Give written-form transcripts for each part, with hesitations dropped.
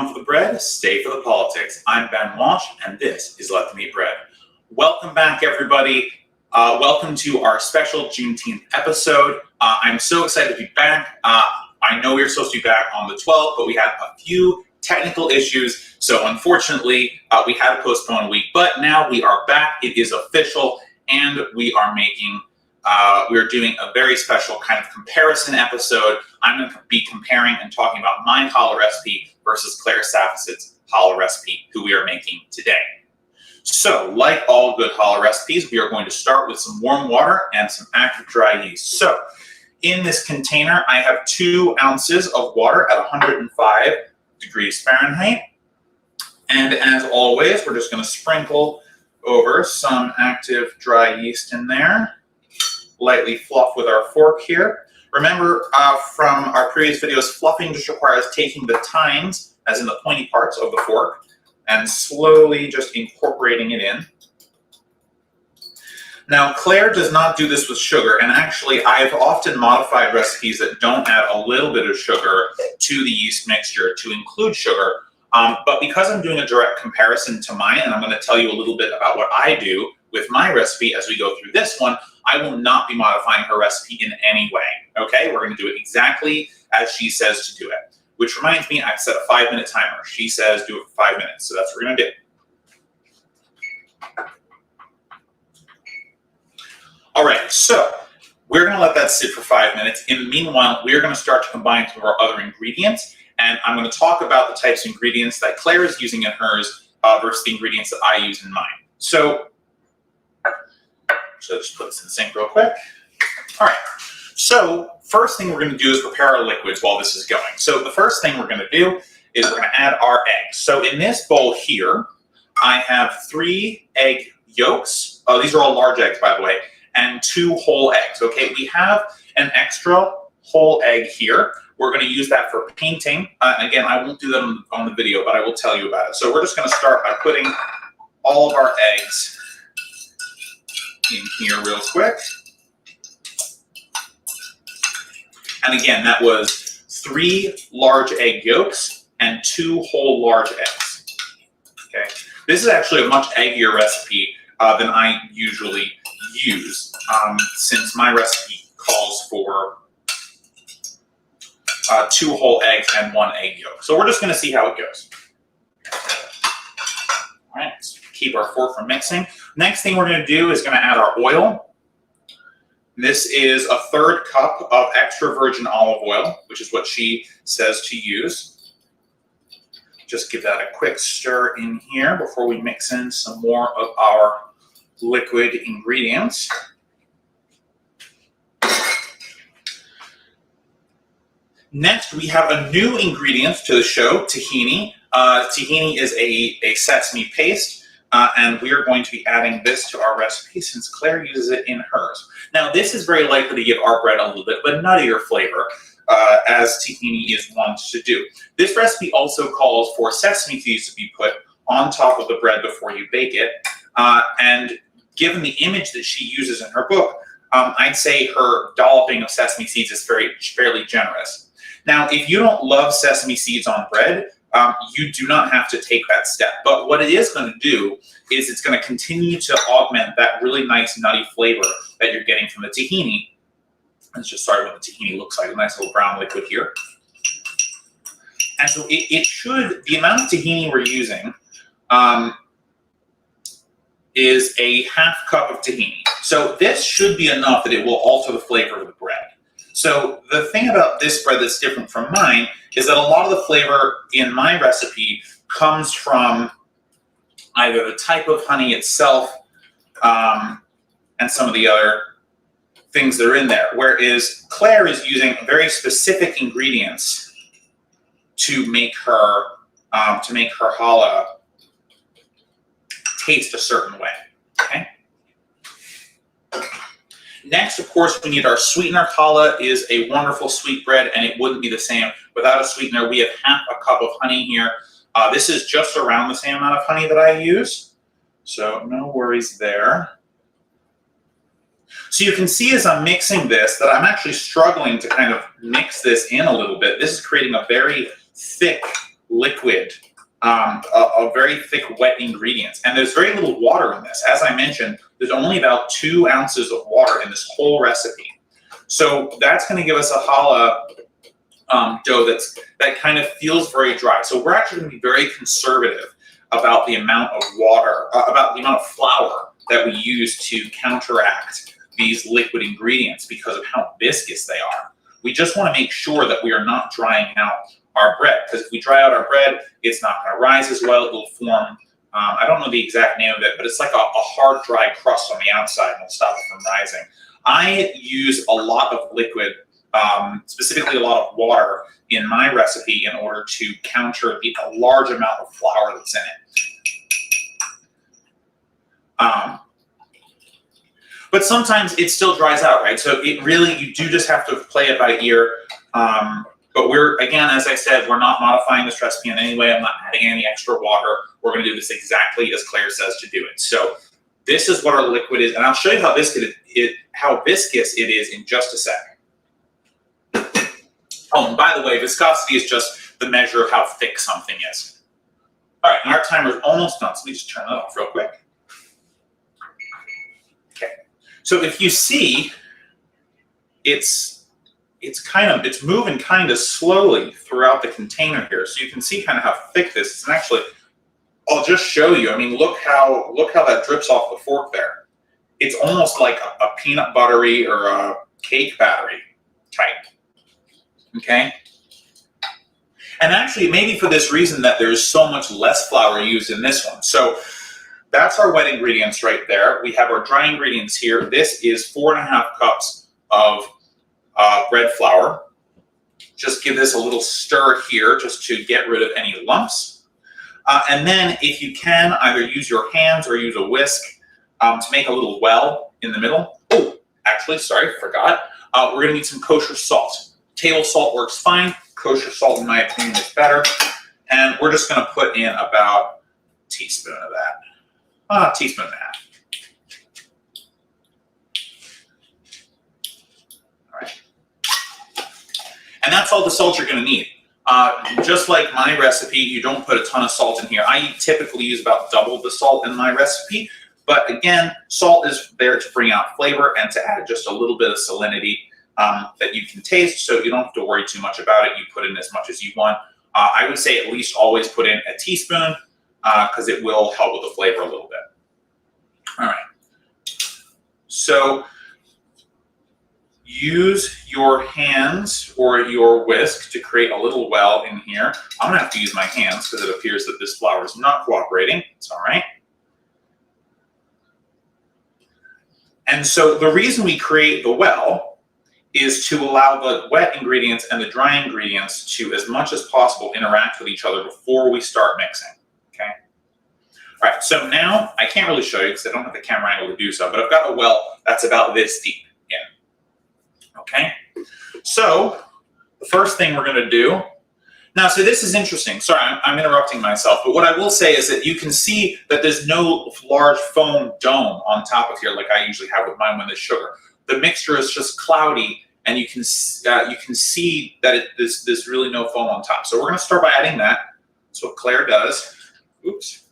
on for the bread, stay for the politics. I'm Ben Walsh, and this is Let Them Eat Bread. Welcome back, everybody. Welcome to our special Juneteenth episode. I'm so excited to be back. I know we were supposed to be back on the 12th, but we had a few technical issues, so unfortunately, we had to postpone a week. But now we are back. It is official, and we are doing a very special kind of comparison episode. I'm going to be comparing and talking about my challah recipe versus Claire Saffitz's challah recipe, who we are making today. So, like all good challah recipes, we are going to start with some warm water and some active dry yeast. So, in this container, I have 2 ounces of water at 105 degrees Fahrenheit. And as always, we're just going to sprinkle over some active dry yeast in there. Lightly fluff with our fork here. Remember from our previous videos, fluffing just requires taking the tines, as in the pointy parts of the fork, and slowly just incorporating it in. Now, Claire does not do this with sugar, and actually I've often modified recipes that don't add a little bit of sugar to the yeast mixture to include sugar. But because I'm doing a direct comparison to mine, and I'm going to tell you a little bit about what I do with my recipe as we go through this one, I will not be modifying her recipe in any way, okay? We're going to do it exactly as she says to do it, which reminds me, I've set a 5-minute timer. She says do it for 5 minutes, so that's what we're going to do. All right, so we're going to let that sit for 5 minutes. In the meanwhile, we're going to start to combine some of our other ingredients, and I'm going to talk about the types of ingredients that Claire is using in hers versus the ingredients that I use in mine. So just put this in the sink real quick. All right, so first thing we're going to do is prepare our liquids while this is going. So the first thing we're going to do is we're going to add our eggs. So in this bowl here, I have 3 egg yolks. Oh, these are all large eggs, by the way, and 2 whole eggs. Okay, we have an extra whole egg here. We're going to use that for painting. Again, I won't do that on the video, but I will tell you about it. So we're just going to start by putting all of our eggs in here real quick. And again, that was 3 large egg yolks and 2 whole large eggs. Okay, this is actually a much eggier recipe than I usually use, since my recipe calls for 2 whole eggs and 1 egg yolk. So we're just going to see how it goes. All right, let's keep our fork from mixing. Next thing we're going to do is going to add our oil. This is 1/3 cup of extra virgin olive oil, which is what she says to use. Just give that a quick stir in here before we mix in some more of our liquid ingredients. Next, we have a new ingredient to the show, tahini. Tahini is a sesame paste. And we are going to be adding this to our recipe since Claire uses it in hers. Now, this is very likely to give our bread a little bit of a nuttier flavor, as tahini is wont to do. This recipe also calls for sesame seeds to be put on top of the bread before you bake it. And given the image that she uses in her book, I'd say her dolloping of sesame seeds is fairly generous. Now, if you don't love sesame seeds on bread, you do not have to take that step. But what it is going to do is it's going to continue to augment that really nice nutty flavor that you're getting from the tahini. Let's just start with what the tahini looks like, a nice little brown liquid here. And so the amount of tahini we're using is a 1/2 cup of tahini. So this should be enough that it will alter the flavor of the bread. So the thing about this bread that's different from mine is that a lot of the flavor in my recipe comes from either the type of honey itself and some of the other things that are in there, whereas Claire is using very specific ingredients to make her challah taste a certain way. Okay. Next, of course, we need our sweetener. Challah is a wonderful sweet bread, and it wouldn't be the same without a sweetener. We have 1/2 cup of honey here. This is just around the same amount of honey that I use, so no worries there. So you can see as I'm mixing this that I'm actually struggling to kind of mix this in a little bit. This is creating a very thick liquid, a very thick wet ingredients. And there's very little water in this. As I mentioned, there's only about 2 ounces of water in this whole recipe. So that's going to give us a challah dough that kind of feels very dry. So we're actually going to be very conservative about the amount of water, about the amount of flour that we use to counteract these liquid ingredients because of how viscous they are. We just want to make sure that we are not drying out our bread, because if we dry out our bread, it's not going to rise as well. It will form, I don't know the exact name of it, but it's like a hard, dry crust on the outside and it'll stop it from rising. I use a lot of liquid, specifically a lot of water in my recipe in order to counter a large amount of flour that's in it. But sometimes it still dries out, right? So it really, you do just have to play it by ear. But we're, again, as I said, we're not modifying this recipe in any way. I'm not adding any extra water. We're going to do this exactly as Claire says to do it. So this is what our liquid is, and I'll show you how viscous it is in just a second. Oh, and by the way, viscosity is just the measure of how thick something is. All right, and our timer is almost done, so let me just turn that off real quick. Okay, so if you see, it's moving kind of slowly throughout the container here, so you can see kind of how thick this is. And actually, I'll just show you. I mean, look how that drips off the fork there. It's almost like a peanut buttery or a cake battery type. Okay. And actually, maybe for this reason that there's so much less flour used in this one. So that's our wet ingredients right there. We have our dry ingredients here. This is 4.5 cups of bread flour. Just give this a little stir here just to get rid of any lumps. And then if you can, either use your hands or use a whisk to make a little well in the middle. Oh, actually, sorry, forgot. We're going to need some kosher salt. Table salt works fine. Kosher salt, in my opinion, is better. And we're just going to put in about a teaspoon of that. A teaspoon and a half. All right. And that's all the salt you're going to need. Just like my recipe, you don't put a ton of salt in here. I typically use about double the salt in my recipe. But again, salt is there to bring out flavor and to add just a little bit of salinity that you can taste, so you don't have to worry too much about it. You put in as much as you want. I would say at least always put in a teaspoon because it will help with the flavor a little bit. All right. So use your hands or your whisk to create a little well in here. I'm going to have to use my hands because it appears that this flour is not cooperating. It's all right. And so the reason we create the well is to allow the wet ingredients and the dry ingredients to, as much as possible, interact with each other before we start mixing, okay? All right, so now, I can't really show you because I don't have the camera angle to do so, but I've got a well that's about this deep in, okay? So, the first thing we're gonna do, now, so this is interesting. Sorry, I'm interrupting myself, but what I will say is that you can see that there's no large foam dome on top of here like I usually have with mine when there's sugar. The mixture is just cloudy, and you can see that there's really no foam on top. So we're going to start by adding that. That's what Claire does. Oops.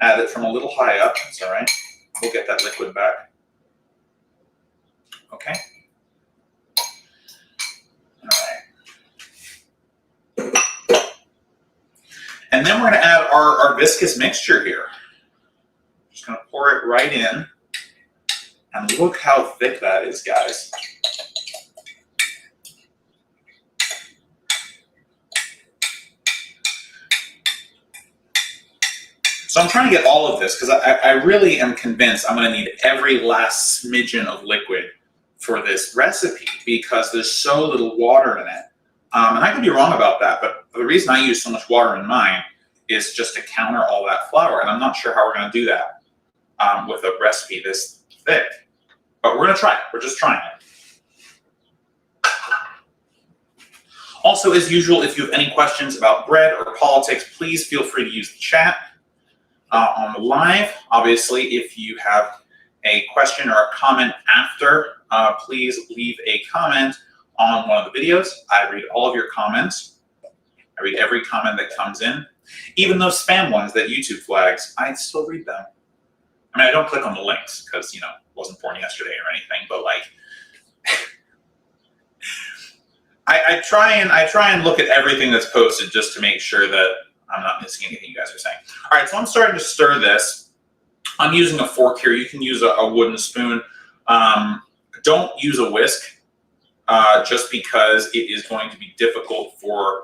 Add it from a little high up. That's all right. We'll get that liquid back. Okay. All right. And then we're going to add our viscous mixture here. Just going to pour it right in. And look how thick that is, guys. So I'm trying to get all of this because I really am convinced I'm going to need every last smidgen of liquid for this recipe because there's so little water in it. And I could be wrong about that, but the reason I use so much water in mine is just to counter all that flour. And I'm not sure how we're going to do that with a recipe this thick. But we're going to try it. We're just trying it. Also, as usual, if you have any questions about bread or politics, please feel free to use the chat on the live. Obviously, if you have a question or a comment after, please leave a comment on one of the videos. I read all of your comments. I read every comment that comes in. Even those spam ones that YouTube flags, I still read them. I mean, I don't click on the links because, it wasn't born yesterday or anything, but like, I try and look at everything that's posted just to make sure that I'm not missing anything you guys are saying. All right, so I'm starting to stir this. I'm using a fork here. You can use a wooden spoon. Don't use a whisk just because it is going to be difficult for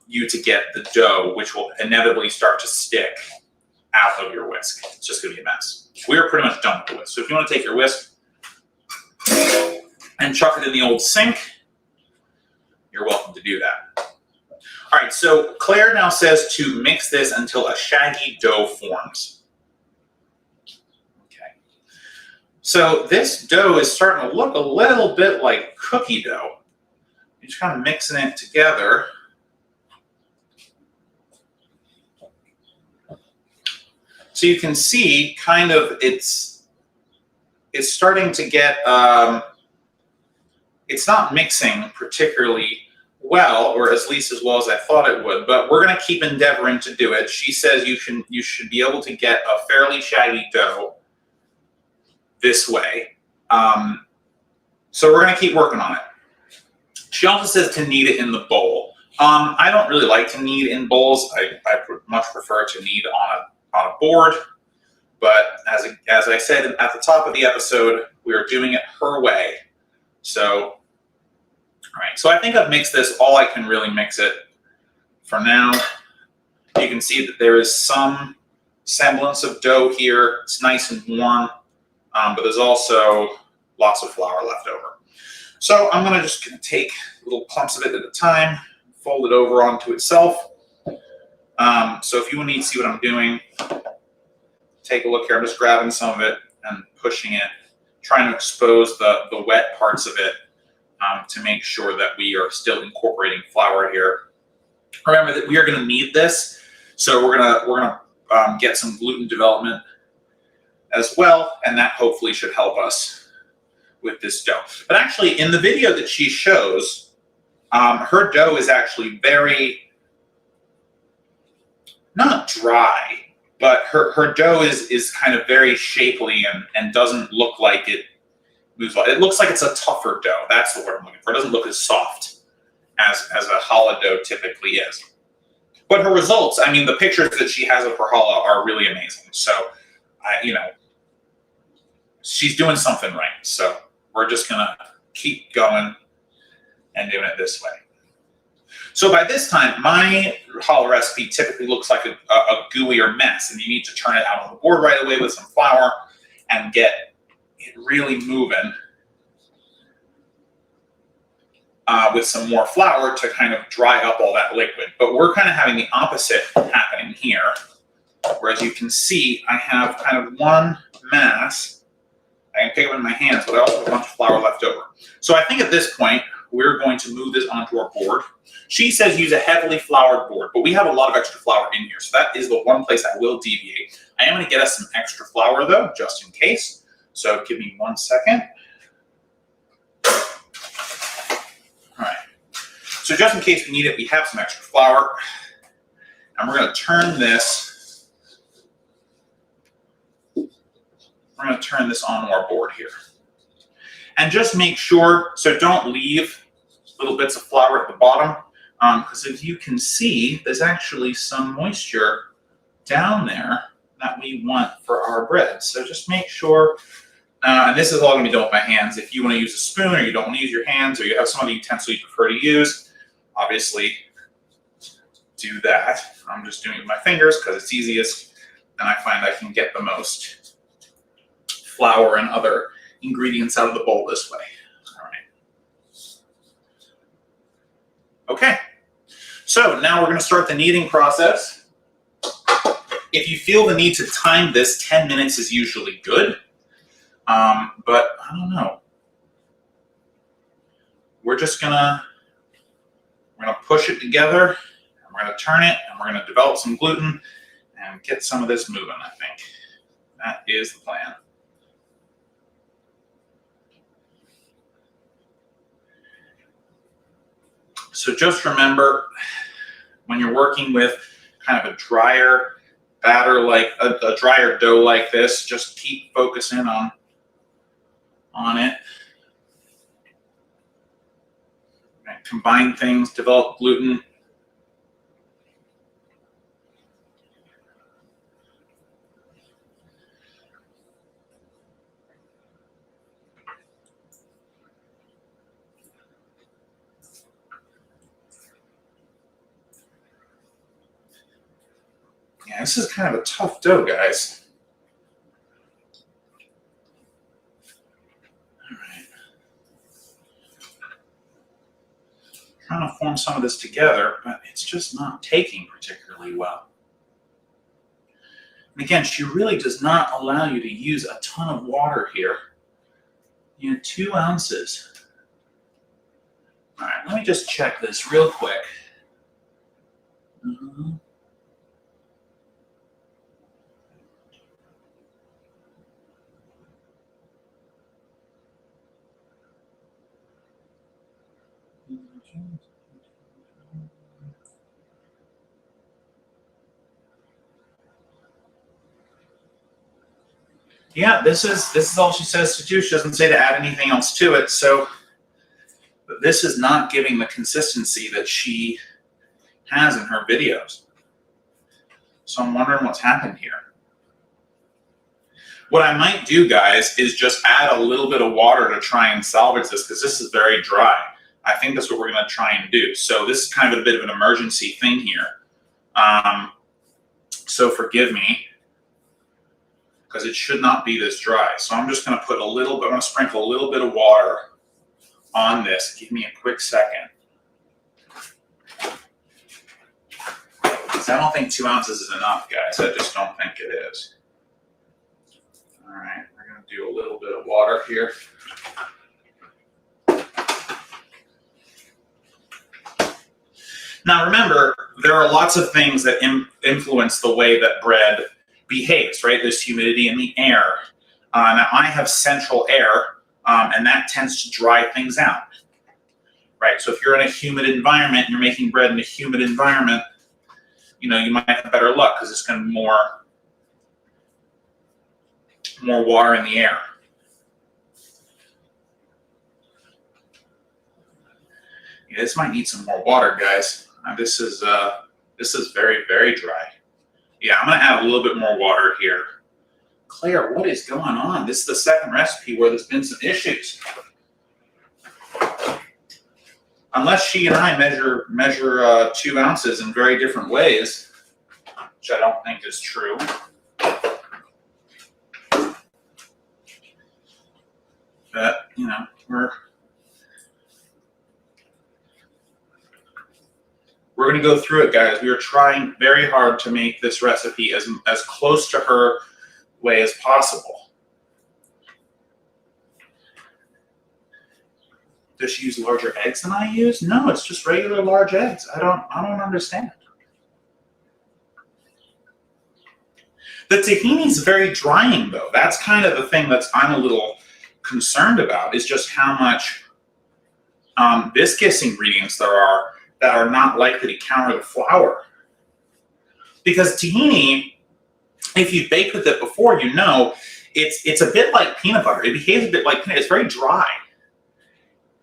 you to get the dough, which will inevitably start to stick out of your whisk. It's just going to be a mess. We're pretty much done with the whisk. So if you want to take your whisk and chuck it in the old sink, you're welcome to do that. All right, so Claire now says to mix this until a shaggy dough forms. Okay. So this dough is starting to look a little bit like cookie dough. You're just kind of mixing it together. So you can see kind of it's starting to get, it's not mixing particularly well, or at least as well as I thought it would, but we're going to keep endeavoring to do it. She says you should be able to get a fairly shaggy dough this way. So we're going to keep working on it. She also says to knead it in the bowl. I don't really like to knead in bowls. I much prefer to knead on a board. But as I said at the top of the episode, we are doing it her way. So, all right. So I think I've mixed this all I can really mix it for now. You can see that there is some semblance of dough here. It's nice and warm, but there's also lots of flour left over. So I'm going to just take little clumps of it at a time, fold it over onto itself. So if you need to see what I'm doing, take a look here. I'm just grabbing some of it and pushing it, trying to expose the wet parts of it to make sure that we are still incorporating flour here. Remember that we are going to knead this, so we're gonna get some gluten development as well, and that hopefully should help us with this dough. But actually, in the video that she shows, her dough is actually very, not dry, but her dough is kind of very shapely and doesn't look like it moves well. It looks like it's a tougher dough. That's the word I'm looking for. It doesn't look as soft as a challah dough typically is. But her results, I mean, the pictures that she has of her challah are really amazing. So, she's doing something right. So we're just gonna keep going and doing it this way. So by this time, my challah recipe typically looks like a gooier mess, and you need to turn it out on the board right away with some flour and get it really moving with some more flour to kind of dry up all that liquid. But we're kind of having the opposite happening here, whereas you can see I have kind of one mass. I can pick it up in my hands, but I also have a bunch of flour left over. So I think at this point, we're going to move this onto our board. She says use a heavily floured board, but we have a lot of extra flour in here, so that is the one place I will deviate. I am going to get us some extra flour, though, just in case. So give me 1 second. All right. So just in case we need it, we have some extra flour. And we're going to turn this. We're going to turn this onto our board here. And just make sure, so don't leave little bits of flour at the bottom, because if you can see, there's actually some moisture down there that we want for our bread. So just make sure, and this is all going to be done with my hands. If you want to use a spoon, or you don't want to use your hands, or you have some other utensil you prefer to use, obviously do that. I'm just doing it with my fingers because it's easiest, and I find I can get the most flour and other ingredients out of the bowl this way. All right. Okay. So now we're going to start the kneading process. If you feel the need to time this, 10 minutes is usually good. But I don't know. We're gonna push it together, and we're gonna turn it, and we're gonna develop some gluten and get some of this moving, I think. That is the plan. So just remember, when you're working with kind of a drier batter, like a drier dough like this, just keep focusing on it. Right, combine things, develop gluten. Yeah, this is kind of a tough dough, guys. All right. Trying to form some of this together, but it's just not taking particularly well. And again, she really does not allow you to use a ton of water here. 2 ounces. All right, let me just check this real quick. Yeah, this is all she says to do. She doesn't say to add anything else to it. So, but this is not giving the consistency that she has in her videos. So I'm wondering what's happened here. What I might do, guys, is just add a little bit of water to try and salvage this, because this is very dry. I think that's what we're going to try and do. So this is kind of a bit of an emergency thing here. So forgive me, because it should not be this dry. So I'm just going to put a little bit, I'm going to sprinkle a little bit of water on this. Give me a quick second. Because I don't think 2 ounces is enough, guys. I just don't think it is. All right, we're going to do a little bit of water here. Now remember, there are lots of things that influence the way that bread behaves, right? There's humidity in the air. Now I have central air, and that tends to dry things out, right? So if you're in a humid environment, and you're making bread in a humid environment, you might have better luck, because it's going to be more water in the air. Yeah, this might need some more water, guys. This is very, very dry. Yeah, I'm going to add a little bit more water here. Claire, what is going on? This is the second recipe where there's been some issues. Unless she and I measure 2 ounces in very different ways, which I don't think is true. But, we're going to go through it, guys. We are trying very hard to make this recipe as close to her way as possible. Does she use larger eggs than I use? No, it's just regular large eggs. I don't understand. The tahini is very drying, though. That's kind of the thing that I'm a little concerned about, is just how much viscous ingredients there are that are not likely to counter the flour. Because tahini, if you've baked with it before, it's a bit like peanut butter. It behaves a bit like peanut. It's very dry.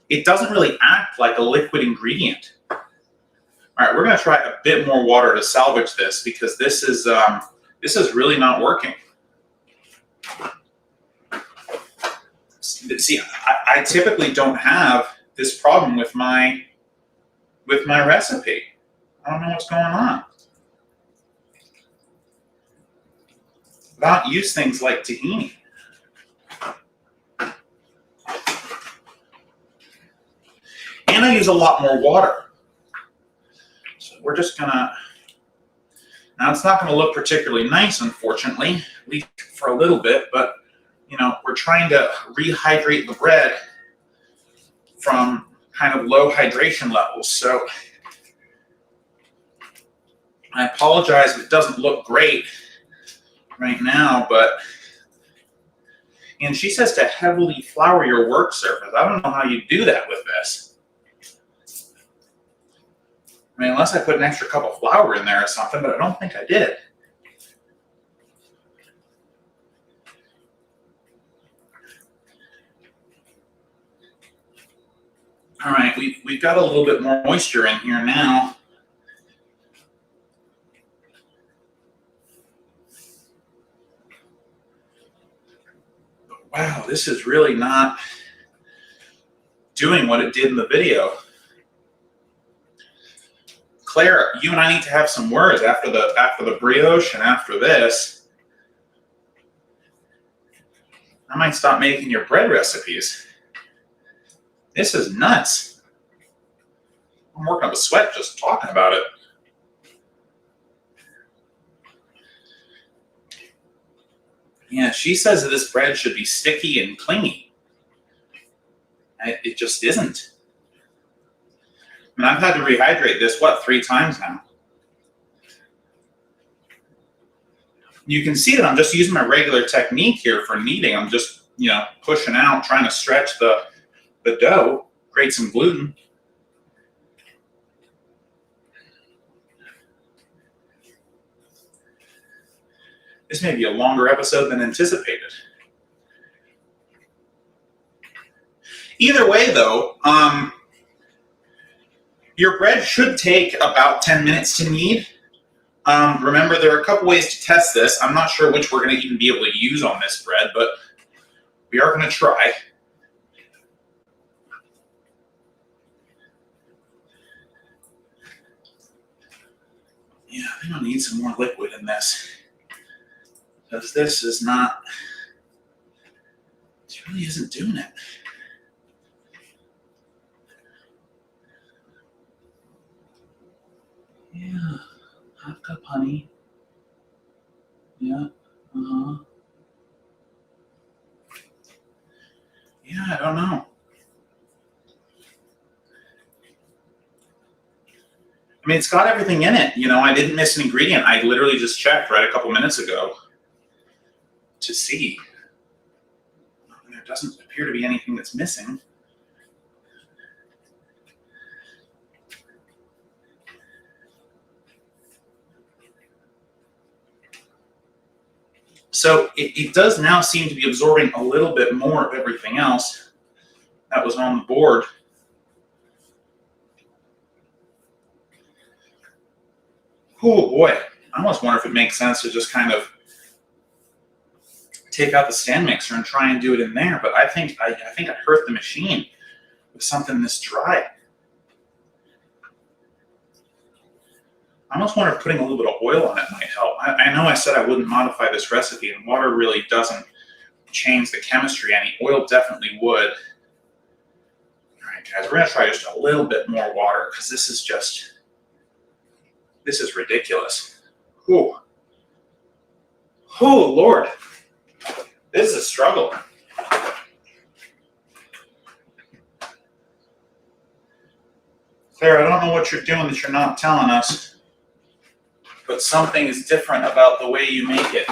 It doesn't really act like a liquid ingredient. All right, we're going to try a bit more water to salvage this, because this is really not working. See, I typically don't have this problem with my recipe. I don't know what's going on. I don't use things like tahini. And I use a lot more water. So we're just gonna, now it's not gonna look particularly nice, unfortunately, at least for a little bit, but we're trying to rehydrate the bread from kind of low hydration levels. So I apologize if it doesn't look great right now, and she says to heavily flour your work surface. I don't know how you do that with this. I mean, unless I put an extra cup of flour in there or something, but I don't think I did. All right, we've got a little bit more moisture in here now. But wow, this is really not doing what it did in the video. Claire, you and I need to have some words after the brioche and after this. I might stop making your bread recipes. This is nuts. I'm working up a sweat just talking about it. Yeah, she says that this bread should be sticky and clingy. It just isn't. I mean, I've had to rehydrate this, 3 times now? You can see that I'm just using my regular technique here for kneading. I'm just, pushing out, trying to stretch the dough, create some gluten. This may be a longer episode than anticipated. Either way, though, your bread should take about 10 minutes to knead. Remember, there are a couple ways to test this. I'm not sure which we're going to even be able to use on this bread, but we are going to try. Yeah, I think I need some more liquid in this, because this is not, it really isn't doing it. Yeah, half cup honey. Yeah, Yeah, I don't know. I mean, it's got everything in it. I didn't miss an ingredient. I literally just checked right a couple minutes ago to see. There doesn't appear to be anything that's missing. So it does now seem to be absorbing a little bit more of everything else that was on the board. Oh boy, I almost wonder if it makes sense to just kind of take out the stand mixer and try and do it in there. But I think I hurt the machine with something this dry. I almost wonder if putting a little bit of oil on it might help. I know I said I wouldn't modify this recipe, and water really doesn't change the chemistry any. Oil definitely would. All right, guys, we're going to try just a little bit more water, because this is ridiculous. Ooh. Oh, Lord. This is a struggle. Claire, I don't know what you're doing that you're not telling us, but something is different about the way you make it.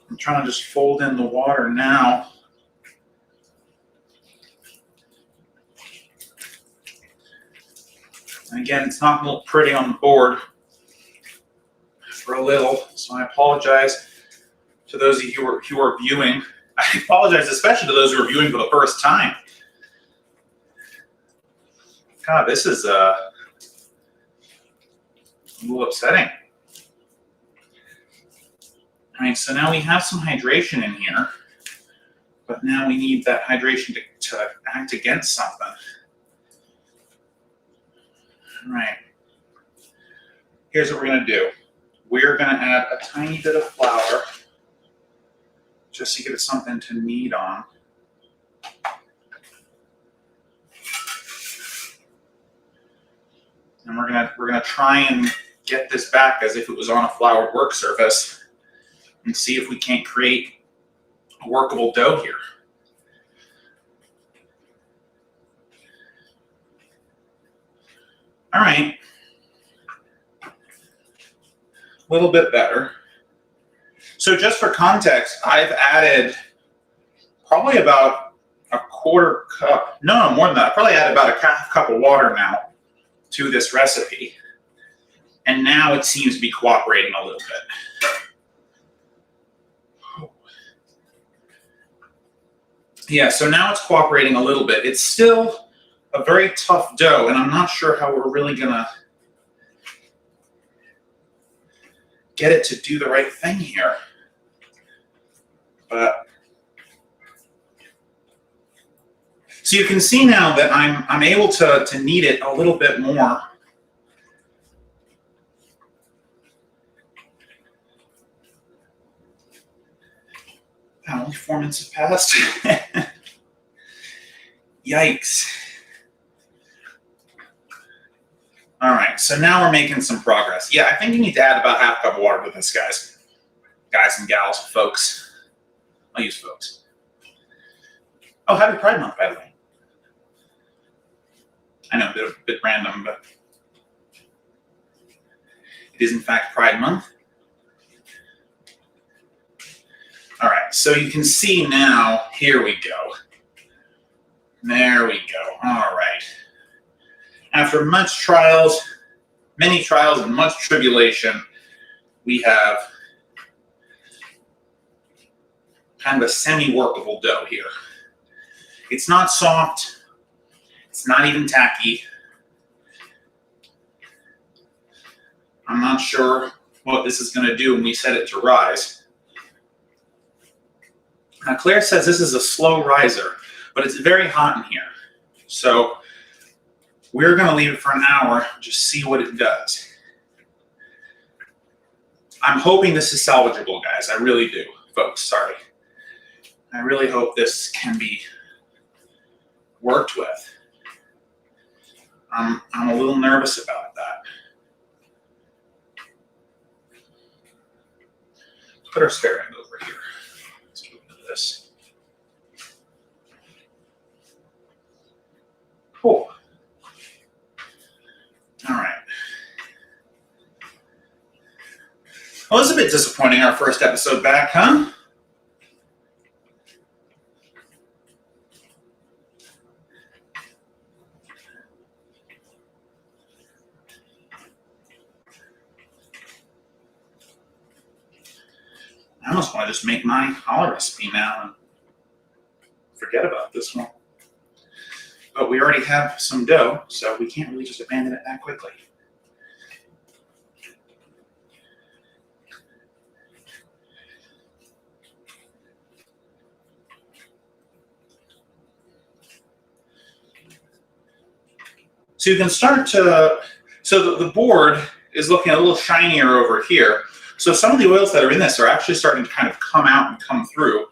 I'm trying to just fold in the water now. And again, it's not going to look pretty on the board for a little, so I apologize to those of you who are viewing. I apologize especially to those who are viewing for the first time. God, this is a little upsetting. All right, so now we have some hydration in here, but now we need that hydration to act against something. All right, here's what we're going to do. We're going to add a tiny bit of flour just to give it something to knead on. And we're gonna try and get this back as if it was on a floured work surface and see if we can't create a workable dough here. All right, a little bit better. So So just for context, I've added probably about a quarter cup, no, more than that. I probably added about a half cup of water now to this recipe. And now it seems to be cooperating a little bit. Yeah, so now it's cooperating a little bit. It's still a very tough dough, and I'm not sure how we're really gonna get it to do the right thing here. But so you can see now that I'm able to knead it a little bit more. Only 4 minutes have passed. Yikes. All right, so now we're making some progress. Yeah, I think you need to add about half a cup of water to this, guys. Guys and gals, folks. I'll use folks. Oh, happy Pride Month, by the way. I know, a bit random, but it is in fact Pride Month. All right, so you can see now, here we go. There we go, all right. After much trials, many trials and much tribulation, we have kind of a semi-workable dough here. It's not soft, it's not even tacky. I'm not sure what this is gonna do when we set it to rise. Now, Claire says this is a slow riser, but it's very hot in here. So we're going to leave it for an hour, just see what it does. I'm hoping this is salvageable, guys. I really do, folks. Sorry. I really hope this can be worked with. I'm a little nervous about that. Put our spare end over here. This. Cool. All right. Well, it was a bit disappointing, our first episode back, huh? I almost want to just make my challah recipe now and forget about this one. But we already have some dough, so we can't really just abandon it that quickly. So you can start to, so the board is looking a little shinier over here. So some of the oils that are in this are actually starting to kind of come out and come through.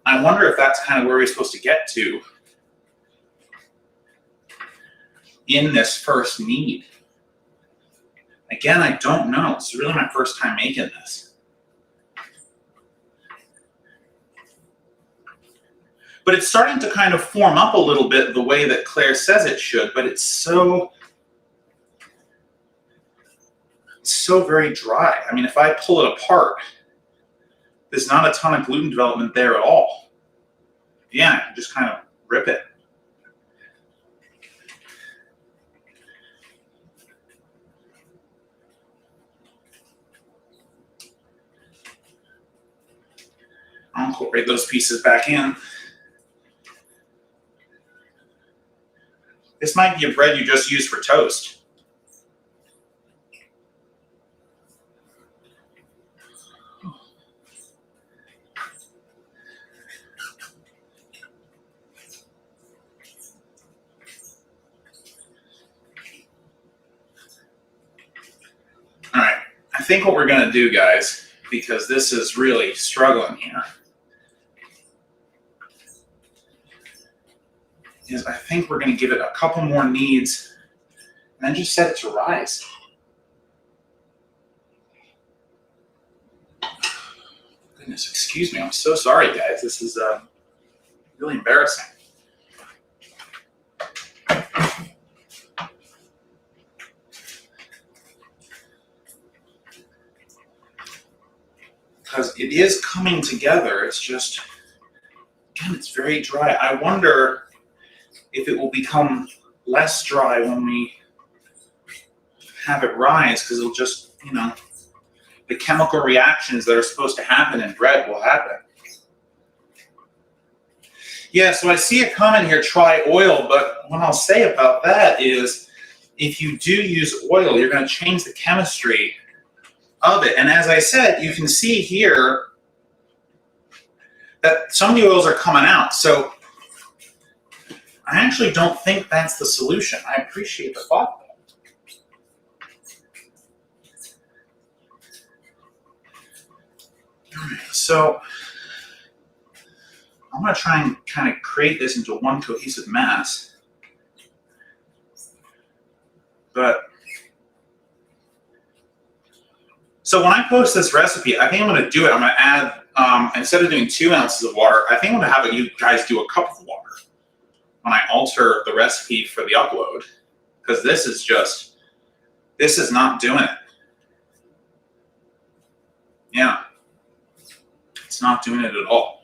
I wonder if that's kind of where we're supposed to get to in this first knead. Again, I don't know. It's really my first time making this. But it's starting to kind of form up a little bit the way that Claire says it should, but it's so very dry. I mean, if I pull it apart, there's not a ton of gluten development there at all. Yeah, just kind of rip it. I'll incorporate those pieces back in. This might be a bread you just use for toast. All right, I think what we're gonna do, guys, because this is really struggling here, is I think we're going to give it a couple more kneads and then just set it to rise. Goodness, excuse me. I'm so sorry, guys. This is really embarrassing. because it is coming together. It's just, again, it's very dry. I wonder if it will become less dry when we have it rise, because it'll just, you know, the chemical reactions that are supposed to happen in bread will happen. Yeah, so I see a comment here, try oil, but what I'll say about that is if you do use oil, you're going to change the chemistry of it. And as I said, you can see here that some of the oils are coming out. So I actually don't think that's the solution. I appreciate the thought, though. All right, so I'm going to try and kind of create this into one cohesive mass. But so when I post this recipe, I think I'm going to do it. I'm going to add, instead of doing 2 ounces of water, I think I'm going to have you guys do a cup of water when I alter the recipe for the upload, because this is not doing it. Yeah, it's not doing it at all.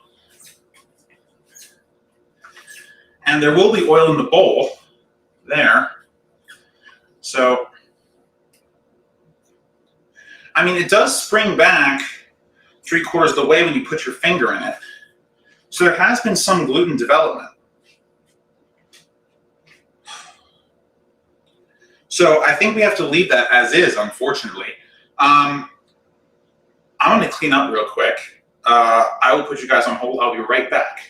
And there will be oil in the bowl there. So, I mean, it does spring back 3/4 of the way when you put your finger in it. So there has been some gluten development. So I think we have to leave that as is, unfortunately. I'm going to clean up real quick. I will put you guys on hold. I'll be right back.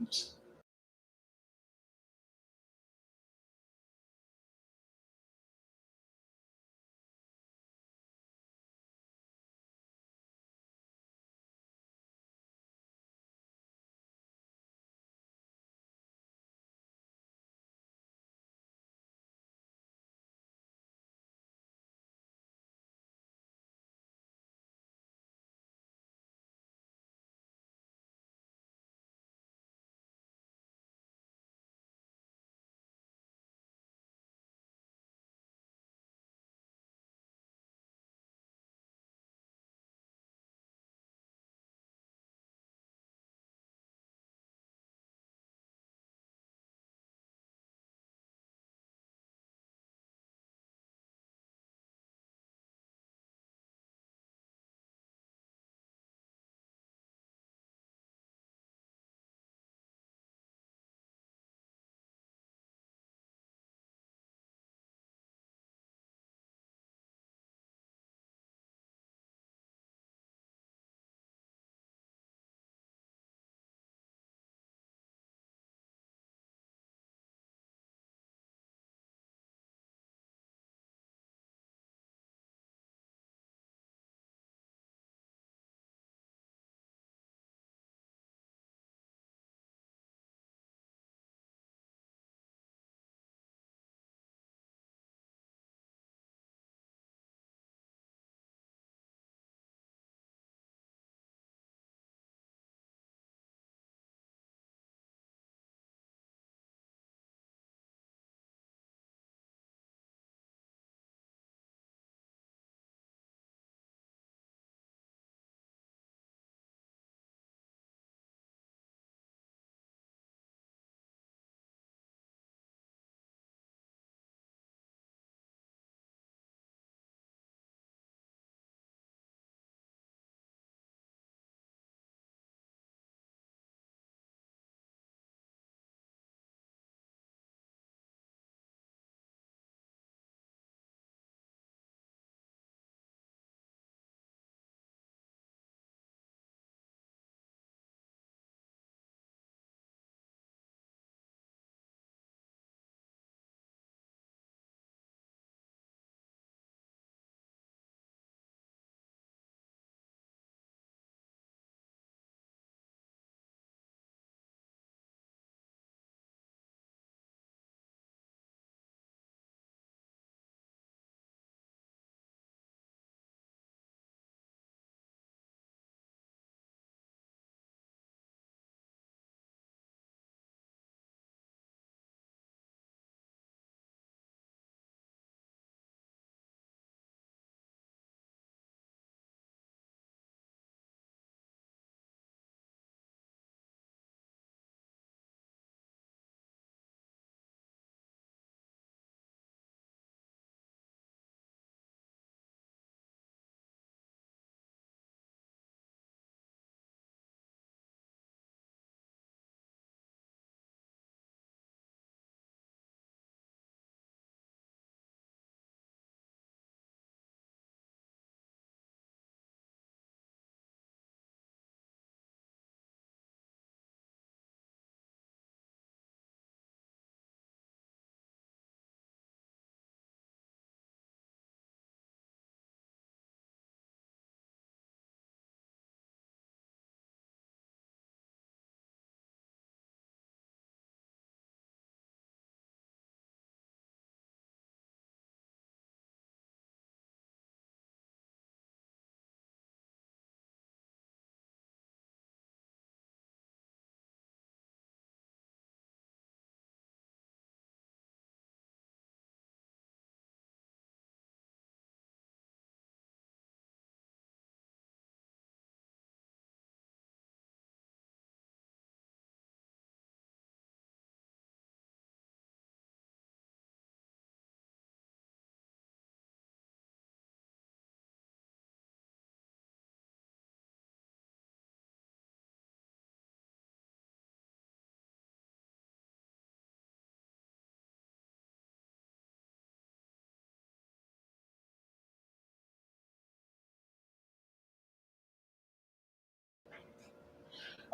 Oops.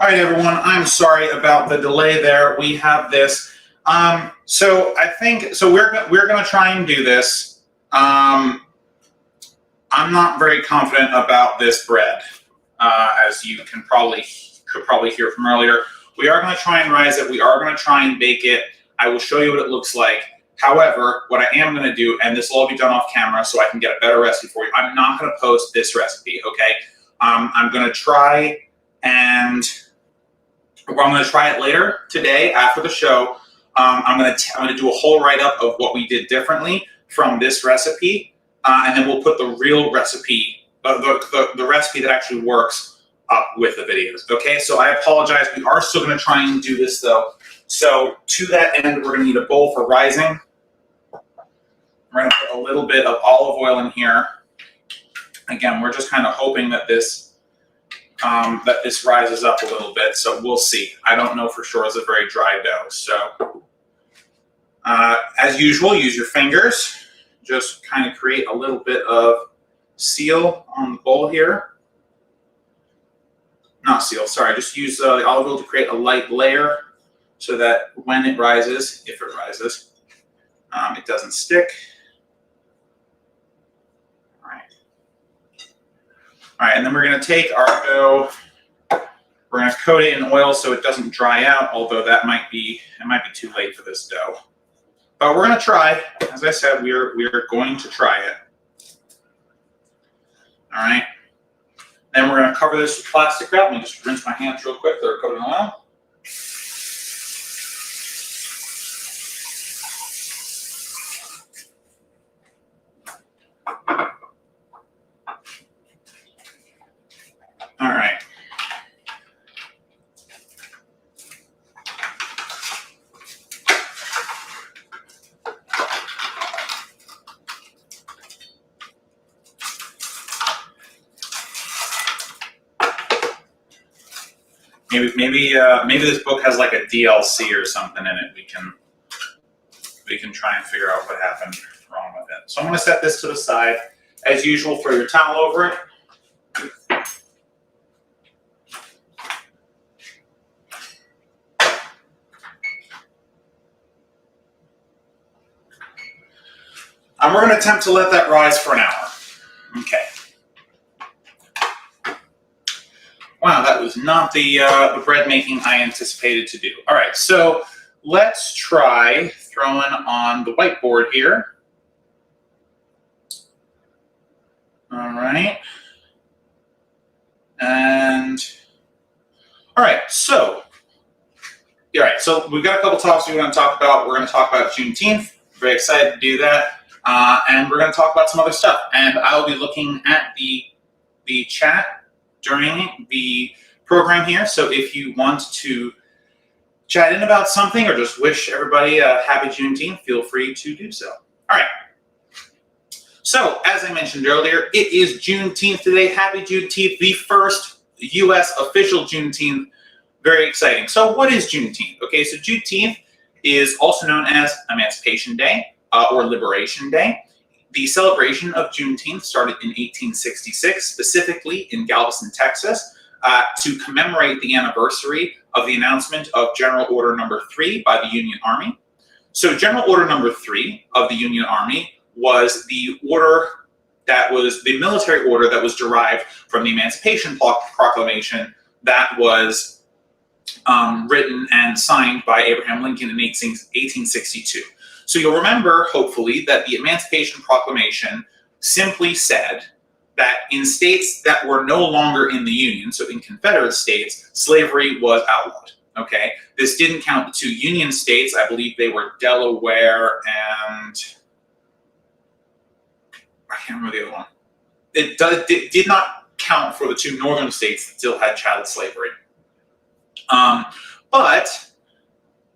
All right, everyone, I'm sorry about the delay there. We have this. So I think, so we're going to try and do this. I'm not very confident about this bread, as you could probably hear from earlier. We are going to try and rise it. We are going to try and bake it. I will show you what it looks like. However, what I am going to do, and this will all be done off camera so I can get a better recipe for you, I'm not going to post this recipe, okay? I'm going to try and... Well, I'm going to try it later today after the show. I'm going to do a whole write-up of what we did differently from this recipe, and then we'll put the real recipe, the recipe that actually works, up with the videos. Okay, so I apologize. We are still going to try and do this though. So to that end, we're going to need a bowl for rising. We're going to put a little bit of olive oil in here. Again, we're just kind of hoping that this rises up a little bit, so we'll see. I don't know for sure. It's a very dry dough. So as usual, use your fingers. Just kind of create a little bit of seal on the bowl here. Not seal, sorry. Just use the olive oil to create a light layer so that when it rises, if it rises, it doesn't stick. All right, and then we're going to take our dough, we're going to coat it in oil so it doesn't dry out, although it might be too late for this dough. But we're going to try. As I said, we are going to try it. All right. Then we're going to cover this with plastic wrap. Let me just rinse my hands real quick. They're coated in oil. All right. Maybe this book has like a DLC or something in it. We can try and figure out what happened wrong with it. So I'm going to set this to the side. As usual, throw your towel over it. And we're going to attempt to let that rise for an hour. Okay. Wow, that was not the bread making I anticipated to do. All right, so let's try throwing on the whiteboard here. All right. And, all right, so we've got a couple topics we want to talk about. We're going to talk about Juneteenth. Very excited to do that. And we're going to talk about some other stuff. And I'll be looking at the chat during the program here. So if you want to chat in about something or just wish everybody a happy Juneteenth, feel free to do so. All right. So as I mentioned earlier, it is Juneteenth today. Happy Juneteenth, the first U.S. official Juneteenth. Very exciting. So what is Juneteenth? Okay, so Juneteenth is also known as Emancipation Day or Liberation Day. The celebration of Juneteenth started in 1866, specifically in Galveston, Texas, to commemorate the anniversary of the announcement of General Order Number 3 by the Union Army. So General Order Number 3 of the Union Army was the military order that was derived from the Emancipation Proclamation that was written and signed by Abraham Lincoln in 1862. So you'll remember, hopefully, that the Emancipation Proclamation simply said that in states that were no longer in the Union, so in Confederate states, slavery was outlawed. Okay, this didn't count the two Union states. I believe they were Delaware and I can't remember the other one. It did not count for the two northern states that still had chattel slavery. But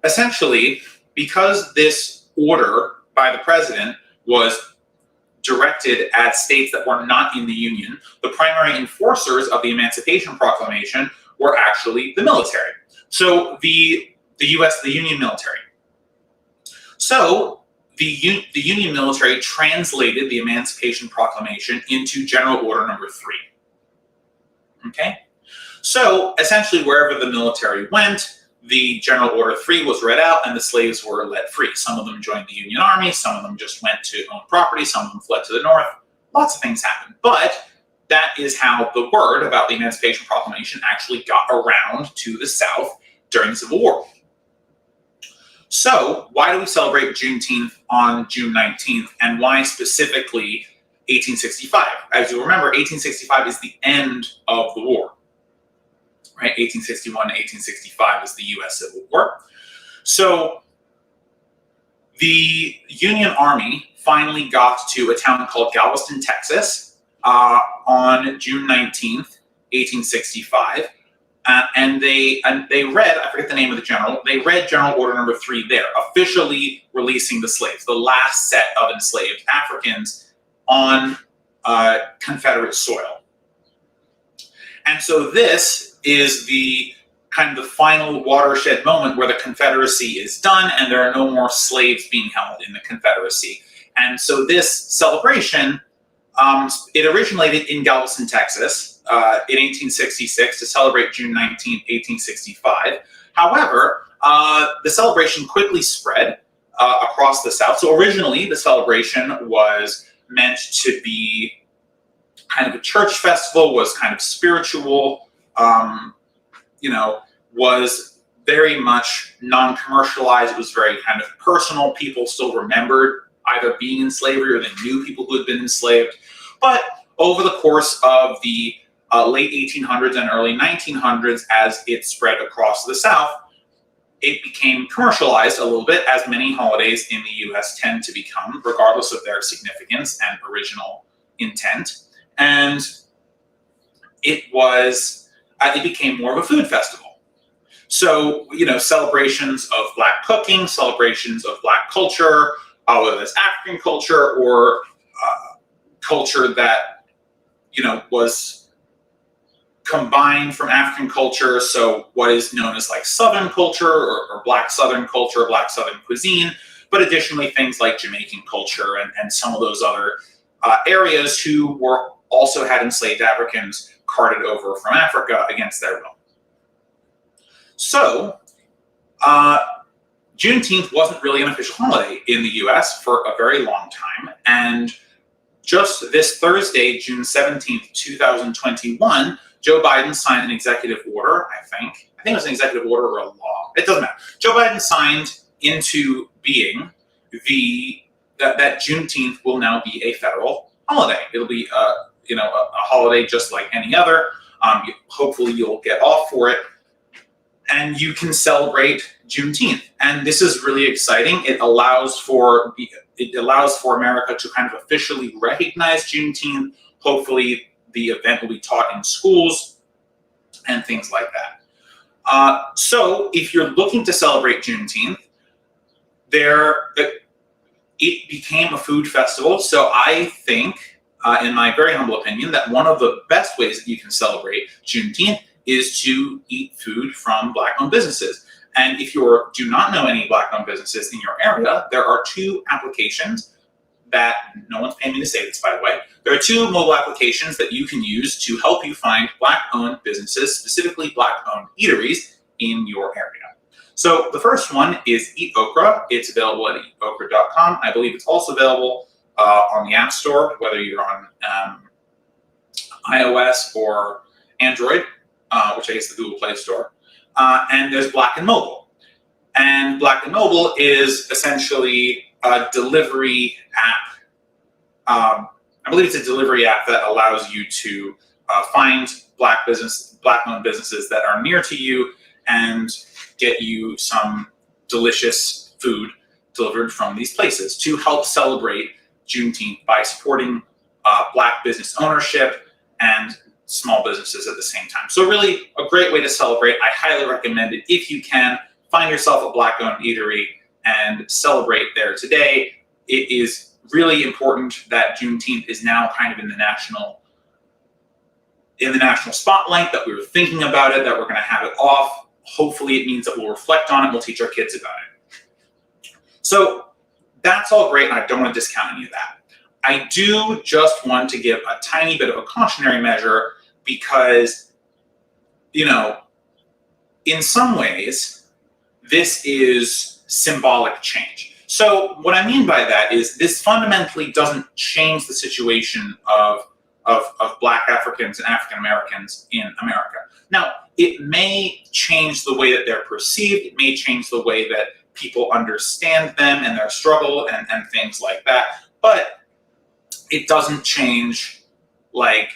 essentially, because this order by the president was directed at states that were not in the Union, the primary enforcers of the Emancipation Proclamation were actually the military. So the Union military. So the Union military translated the Emancipation Proclamation into General Order Number 3. Okay? So essentially, wherever the military went, the General Order 3 was read out and the slaves were let free. Some of them joined the Union Army, some of them just went to own property, some of them fled to the north. Lots of things happened. But that is how the word about the Emancipation Proclamation actually got around to the South during the Civil War. So why do we celebrate Juneteenth on June 19th, and why specifically 1865? As you'll remember, 1865 is the end of the war. Right? 1861 to 1865 is the U.S. Civil War. So the Union Army finally got to a town called Galveston, Texas, on June 19th, 1865. And they read, I forget the name of the general, they read General Order Number 3 there, officially releasing the slaves, the last set of enslaved Africans on Confederate soil. And so this is the kind of the final watershed moment where the Confederacy is done and there are no more slaves being held in the Confederacy. And so this celebration, it originated in Galveston, Texas, in 1866 to celebrate June 19, 1865. However, the celebration quickly spread across the South. So originally, the celebration was meant to be kind of a church festival, was kind of spiritual, was very much non-commercialized. It was very kind of personal. People still remembered either being in slavery or they knew people who had been enslaved. But over the course of the late 1800s and early 1900s, as it spread across the South, it became commercialized a little bit, as many holidays in the U.S. tend to become, regardless of their significance and original intent. And it became more of a food festival. So, celebrations of Black cooking, celebrations of Black culture, whether it's African culture or culture that, was combined from African culture. So what is known as like Southern culture or Black Southern culture, Black Southern cuisine, but additionally things like Jamaican culture and some of those other areas who also had enslaved Africans carted over from Africa against their will. So, Juneteenth wasn't really an official holiday in the US for a very long time. And just this Thursday, June 17th, 2021, Joe Biden signed an executive order, I think it was an executive order or a law. It doesn't matter. Joe Biden signed into being that Juneteenth will now be a federal holiday. It'll be a holiday just like any other. Hopefully you'll get off for it, and you can celebrate Juneteenth. And this is really exciting. It allows for America to kind of officially recognize Juneteenth. Hopefully the event will be taught in schools and things like that. So if you're looking to celebrate Juneteenth, it became a food festival. So I think, in my very humble opinion, that one of the best ways that you can celebrate Juneteenth is to eat food from Black-owned businesses. And if you do not know any Black-owned businesses in your area, there are two applications that, no one's paying me to say this, by the way, there are two mobile applications that you can use to help you find Black-owned businesses, specifically Black-owned eateries in your area. So the first one is Eat Okra. It's available at eatokra.com. I believe it's also available on the App Store, whether you're on iOS or Android, which I guess is the Google Play Store. And there's Black and Mobile. And Black and Mobile is essentially a delivery app. I believe it's a delivery app that allows you to find Black-owned businesses that are near to you and get you some delicious food delivered from these places to help celebrate Juneteenth by supporting Black business ownership and small businesses at the same time. So really a great way to celebrate. I highly recommend it. If you can, find yourself a Black-owned eatery and celebrate there today. It is really important that Juneteenth is now kind of in the national spotlight, that we were thinking about it, that we're going to have it off. Hopefully it means that we'll reflect on it and we'll teach our kids about it. So that's all great, and I don't want to discount any of that. I do just want to give a tiny bit of a cautionary measure, because you know, in some ways, this is symbolic change. So what I mean by that is this fundamentally doesn't change the situation of Black Africans and African Americans in America. Now, it may change the way that they're perceived. It may change the way that people understand them and their struggle and things like that. But it doesn't change, like,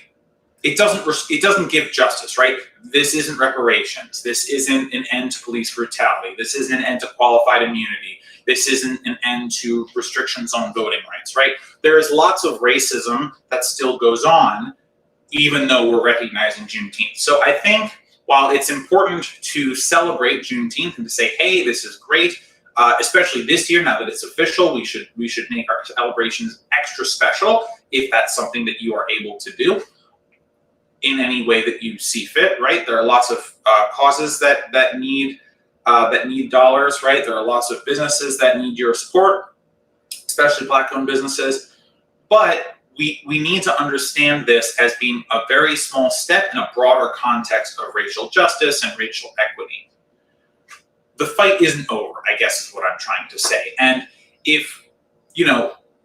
it doesn't give justice, right? This isn't reparations. This isn't an end to police brutality. This isn't an end to qualified immunity. This isn't an end to restrictions on voting rights, right? There is lots of racism that still goes on, even though we're recognizing Juneteenth. So I think while it's important to celebrate Juneteenth and to say, hey, this is great, especially this year, now that it's official, we should make our celebrations extra special if that's something that you are able to do in any way that you see fit, right? There are lots of causes that need dollars, right? There are lots of businesses that need your support, especially Black-owned businesses. But we need to understand this as being a very small step in a broader context of racial justice and racial equity. The fight isn't over, I guess is what I'm trying to say. And if,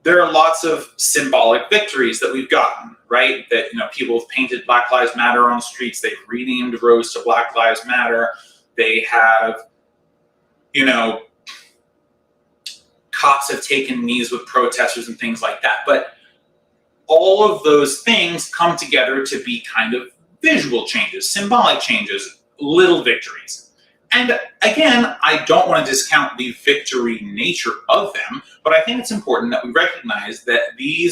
there are lots of symbolic victories that we've gotten, right? That, people have painted Black Lives Matter on streets. They've renamed roads to Black Lives Matter. They have, cops have taken knees with protesters and things like that. But all of those things come together to be kind of visual changes, symbolic changes, little victories. And again, I don't want to discount the victory nature of them, but I think it's important that we recognize that the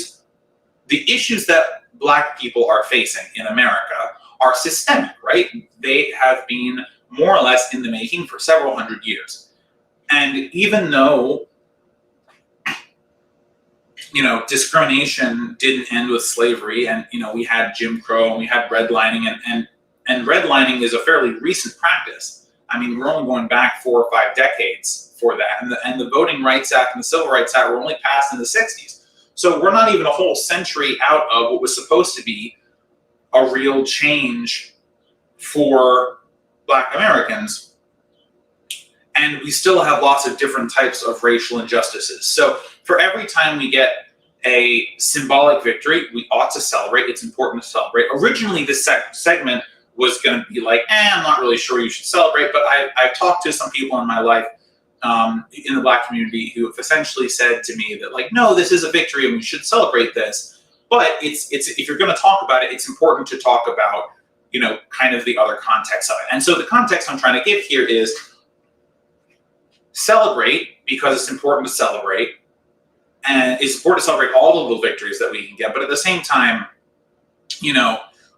issues that Black people are facing in America are systemic, right? They have been more or less in the making for several hundred years. And even though, discrimination didn't end with slavery, and, we had Jim Crow and we had redlining, and redlining is a fairly recent practice. I mean, we're only going back 4 or 5 decades for that. And the Voting Rights Act and the Civil Rights Act were only passed in the 60s. So we're not even a whole century out of what was supposed to be a real change for Black Americans. And we still have lots of different types of racial injustices. So for every time we get a symbolic victory, we ought to celebrate. It's important to celebrate. Originally, this segment was going to be like, I'm not really sure you should celebrate, but I've talked to some people in my life in the Black community who have essentially said to me that, like, no, this is a victory and we should celebrate this. But it's if you're going to talk about it, it's important to talk about, kind of the other context of it. And so the context I'm trying to give here is celebrate because it's important to celebrate, and it's important to celebrate all the little victories that we can get. But at the same time,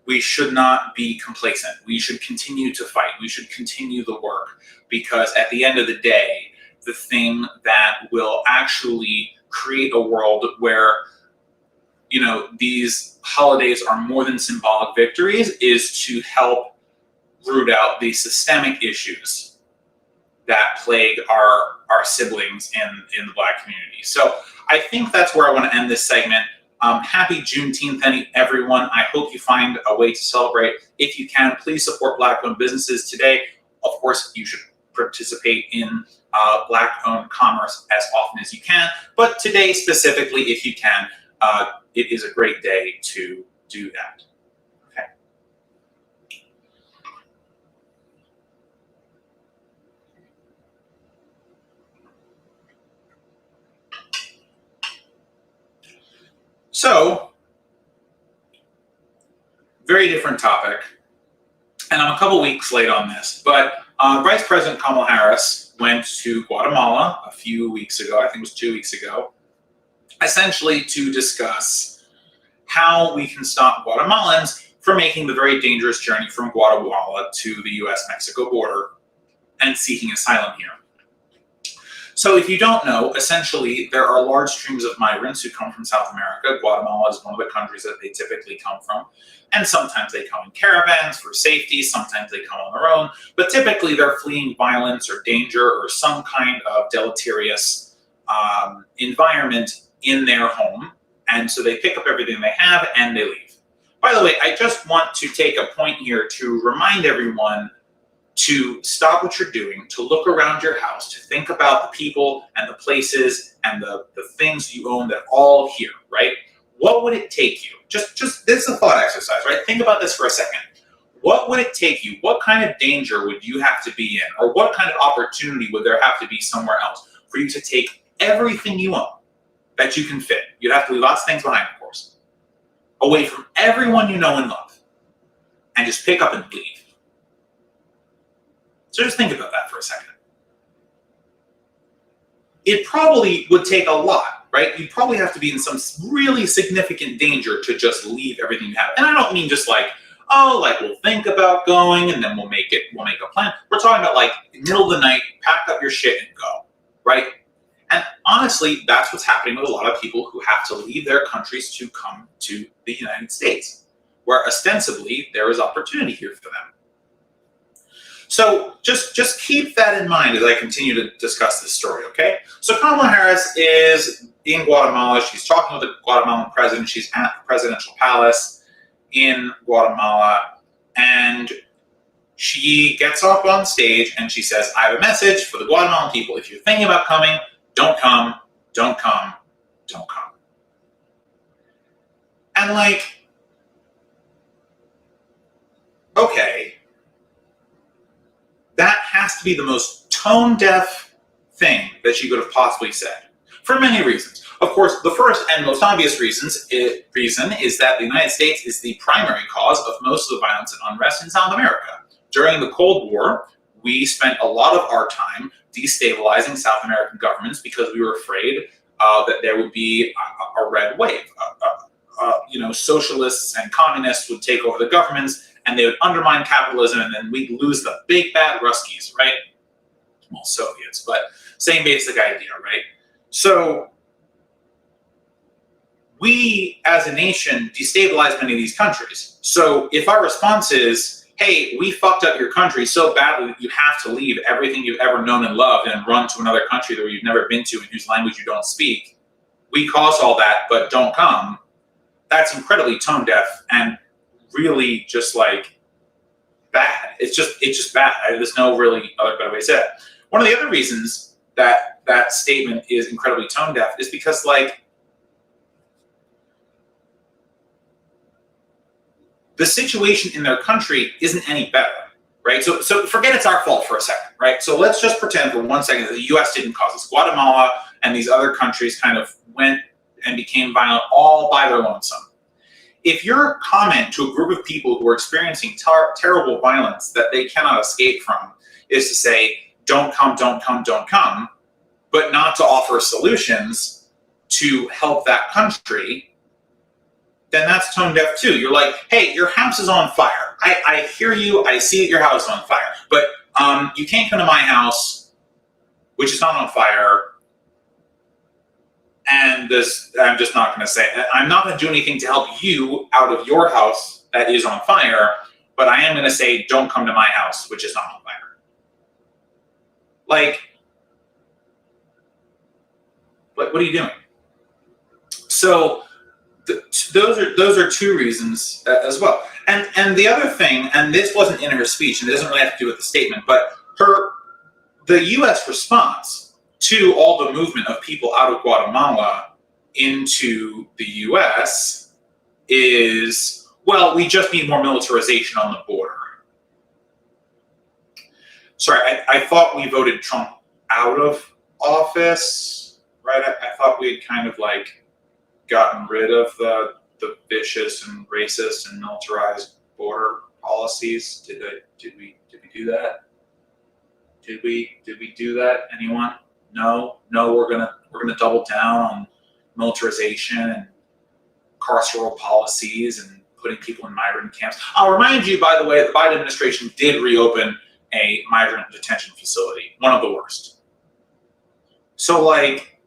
we should not be complacent. We should continue to fight. We should continue the work, because at the end of the day, the thing that will actually create a world where, these holidays are more than symbolic victories is to help root out the systemic issues that plague our siblings in the Black community. So I think that's where I want to end this segment. Happy Juneteenth, everyone. I hope you find a way to celebrate. If you can, please support Black-owned businesses today. Of course, you should participate in Black-owned commerce as often as you can. But today, specifically, if you can, it is a great day to do that. Okay. So, very different topic, and I'm a couple weeks late on this, but Vice President Kamala Harris went to Guatemala a few weeks ago, I think it was 2 weeks ago, essentially to discuss how we can stop Guatemalans from making the very dangerous journey from Guatemala to the US-Mexico border and seeking asylum here. So if you don't know, essentially there are large streams of migrants who come from South America. Guatemala is one of the countries that they typically come from. And sometimes they come in caravans for safety, sometimes they come on their own, but typically they're fleeing violence or danger or some kind of deleterious environment in their home. And so they pick up everything they have and they leave. By the way, I just want to take a point here to remind everyone to stop what you're doing, to look around your house, to think about the people and the places and the things you own that are all here, right? What would it take you? Just this is a thought exercise, right? Think about this for a second. What would it take you? What kind of danger would you have to be in? Or what kind of opportunity would there have to be somewhere else for you to take everything you own that you can fit? You'd have to leave lots of things behind, of course, away from everyone you know and love, and just pick up and leave. So just think about that for a second. It probably would take a lot, right? You'd probably have to be in some really significant danger to just leave everything you have. And I don't mean just like, oh, like we'll think about going and then we'll make a plan. We're talking about like middle of the night, pack up your shit and go, right? And honestly, that's what's happening with a lot of people who have to leave their countries to come to the United States, where ostensibly there is opportunity here for them. So just keep that in mind as I continue to discuss this story, okay? So Kamala Harris is in Guatemala. She's talking with the Guatemalan president. She's at the presidential palace in Guatemala, and she gets up on stage and she says, I have a message for the Guatemalan people. If you're thinking about coming, don't come, don't come, don't come. And like, okay, that has to be the most tone-deaf thing that she could have possibly said, for many reasons. Of course, the first and most obvious reason is that the United States is the primary cause of most of the violence and unrest in South America. During the Cold War, we spent a lot of our time destabilizing South American governments because we were afraid that there would be a red wave. Socialists and communists would take over the governments, and they would undermine capitalism, and then we'd lose the big bad Ruskies, right? Well, Soviets, but same basic idea, right? So we, as a nation, destabilized many of these countries. So if our response is, hey, we fucked up your country so badly that you have to leave everything you've ever known and loved and run to another country that you've never been to and whose language you don't speak, we caused all that, but don't come, that's incredibly tone deaf and really just like bad. It's just bad. There's no really other better way to say it. One of the other reasons that that statement is incredibly tone deaf is because like the situation in their country isn't any better, right? So forget it's our fault for a second, right? So let's just pretend for 1 second that the US didn't cause this. Guatemala and these other countries kind of went and became violent all by their lonesome. If your comment to a group of people who are experiencing terrible violence that they cannot escape from is to say, don't come, don't come, don't come, but not to offer solutions to help that country, then that's tone deaf too. You're like, hey, your house is on fire. I hear you, I see that your house is on fire, but you can't come to my house, which is not on fire. And this, I'm just not going to say, I'm not going to do anything to help you out of your house that is on fire, but I am going to say, don't come to my house, which is not on fire. Like, what are you doing? So those are two reasons as well. And the other thing, and this wasn't in her speech, and it doesn't really have to do with the statement, but the U.S. response to all the movement of people out of Guatemala into the U.S. is, well, we just need more militarization on the border. Sorry, I thought we voted Trump out of office, right? I thought we had kind of like gotten rid of the vicious and racist and militarized border policies. Did we do that? Did we do that? Anyone? No, we're gonna double down on militarization and carceral policies and putting people in migrant camps. I'll remind you, by the way, the Biden administration did reopen a migrant detention facility, one of the worst. So like,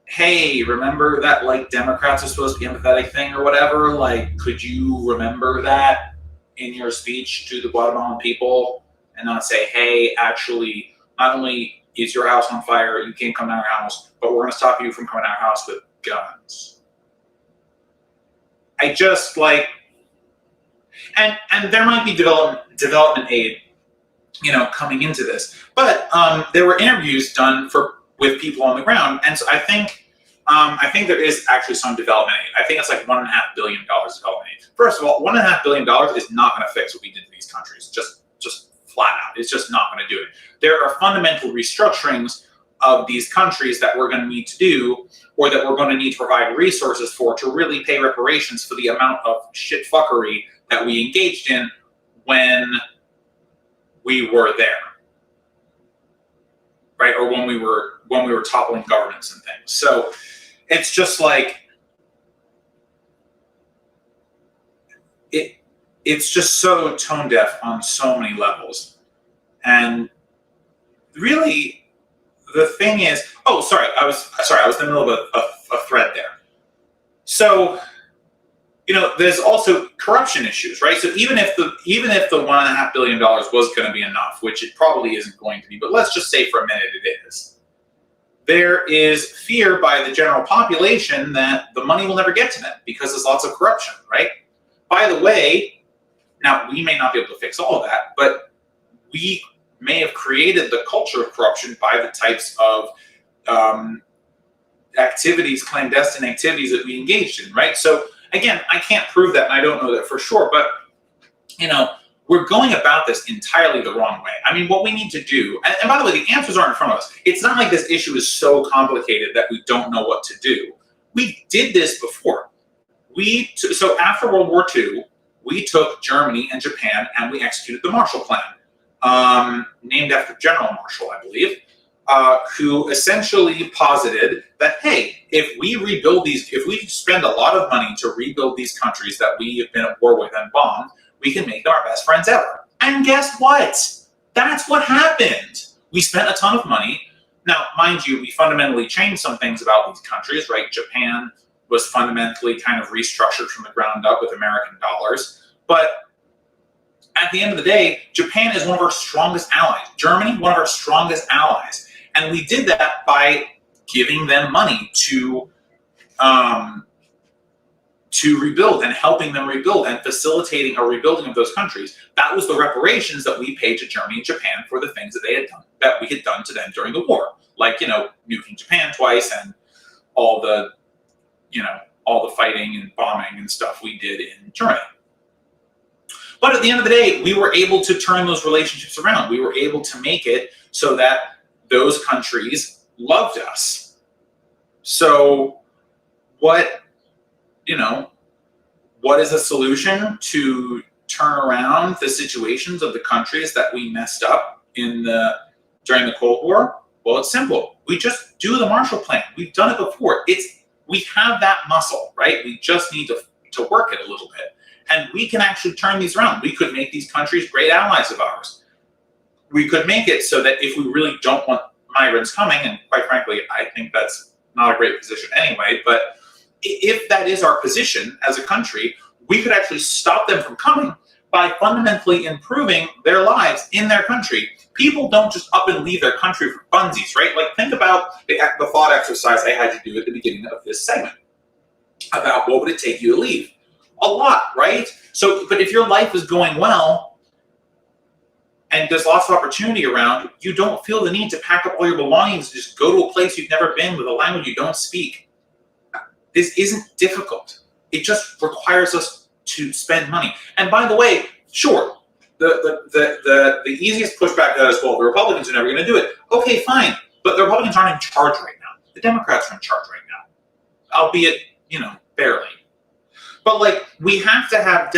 hey, remember that like Democrats are supposed to be empathetic thing or whatever? Like, could you remember that in your speech to the Guatemalan people and not say, hey, actually, not only is your house on fire, you can't come to our house, but we're going to stop you from coming to our house with guns. I just like, And there might be development aid, coming into this. But there were interviews done with people on the ground, and so I think there is actually some development aid. I think it's like $1.5 billion development aid. First of all, $1.5 billion is not going to fix what we did to these countries. Just flat out, it's just not going to do it. There are fundamental restructurings of these countries that we're going to need to do, or that we're going to need to provide resources for, to really pay reparations for the amount of shit fuckery that we engaged in when we were there, right? Or when we were toppling governments and things. So it's just like, it's just so tone deaf on so many levels. And really, the thing is, I was in the middle of a thread there. So, there's also corruption issues, right? So even if the $1.5 billion was going to be enough, which it probably isn't going to be, but let's just say for a minute it is, there is fear by the general population that the money will never get to them because there's lots of corruption, right? By the way, now we may not be able to fix all of that, but we may have created the culture of corruption by the types of clandestine activities that we engaged in, right? So again, I can't prove that, and I don't know that for sure, but we're going about this entirely the wrong way. I mean, what we need to do, and by the way, the answers are in front of us. It's not like this issue is so complicated that we don't know what to do. We did this before. So after World War II, we took Germany and Japan and we executed the Marshall Plan, named after General Marshall, I believe, who essentially posited that, hey, if we spend a lot of money to rebuild these countries that we have been at war with and bombed, we can make them our best friends ever. And guess what? That's what happened. We spent a ton of money. Now, mind you, we fundamentally changed some things about these countries, right? Japan was fundamentally kind of restructured from the ground up with American dollars. But at the end of the day, Japan is one of our strongest allies. Germany, one of our strongest allies. And we did that by giving them money to rebuild and helping them rebuild and facilitating a rebuilding of those countries. That was the reparations that we paid to Germany and Japan for the things that they had done, that we had done to them during the war. Like, nuking Japan twice and all the fighting and bombing and stuff we did in Germany. But at the end of the day, we were able to turn those relationships around. We were able to make it so that those countries loved us. So what is a solution to turn around the situations of the countries that we messed up during the Cold War? Well, it's simple. We just do the Marshall Plan. We've done it before. We have that muscle, right? We just need to work it a little bit. And we can actually turn these around. We could make these countries great allies of ours. We could make it so that if we really don't want migrants coming, and quite frankly, I think that's not a great position anyway, but if that is our position as a country, we could actually stop them from coming by fundamentally improving their lives in their country. People don't just up and leave their country for funsies, right? Like, think about the thought exercise I had to do at the beginning of this segment about what would it take you to leave? A lot, right? So, but if your life is going well and there's lots of opportunity around, you don't feel the need to pack up all your belongings and just go to a place you've never been with a language you don't speak. This isn't difficult. It just requires us to spend money. And by the way, sure, the easiest pushback to that is, well, the Republicans are never going to do it. Okay, fine, but the Republicans aren't in charge right now. The Democrats are in charge right now, albeit, barely. But we have to have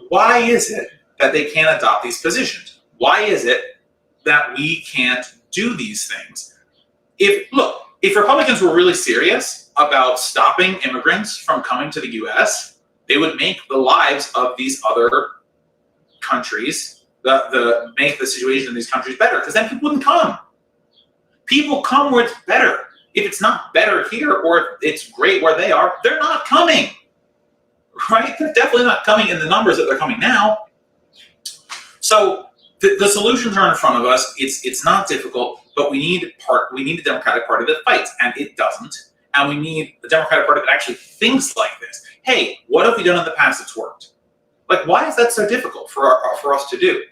why is it that they can't adopt these positions? Why is it that we can't do these things? If Republicans were really serious about stopping immigrants from coming to the U.S., they would make the lives of these other countries, make the situation in these countries better, because then people wouldn't come. People come where it's better. If it's not better here, or if it's great where they are, they're not coming, right? They're definitely not coming in the numbers that they're coming now. So the solutions are in front of us. It's not difficult, but we need a Democratic Party that fights, and it doesn't. and we need a Democratic Party that actually thinks like this. Hey, what have we done in the past that's worked? Like, why is that so difficult for us to do?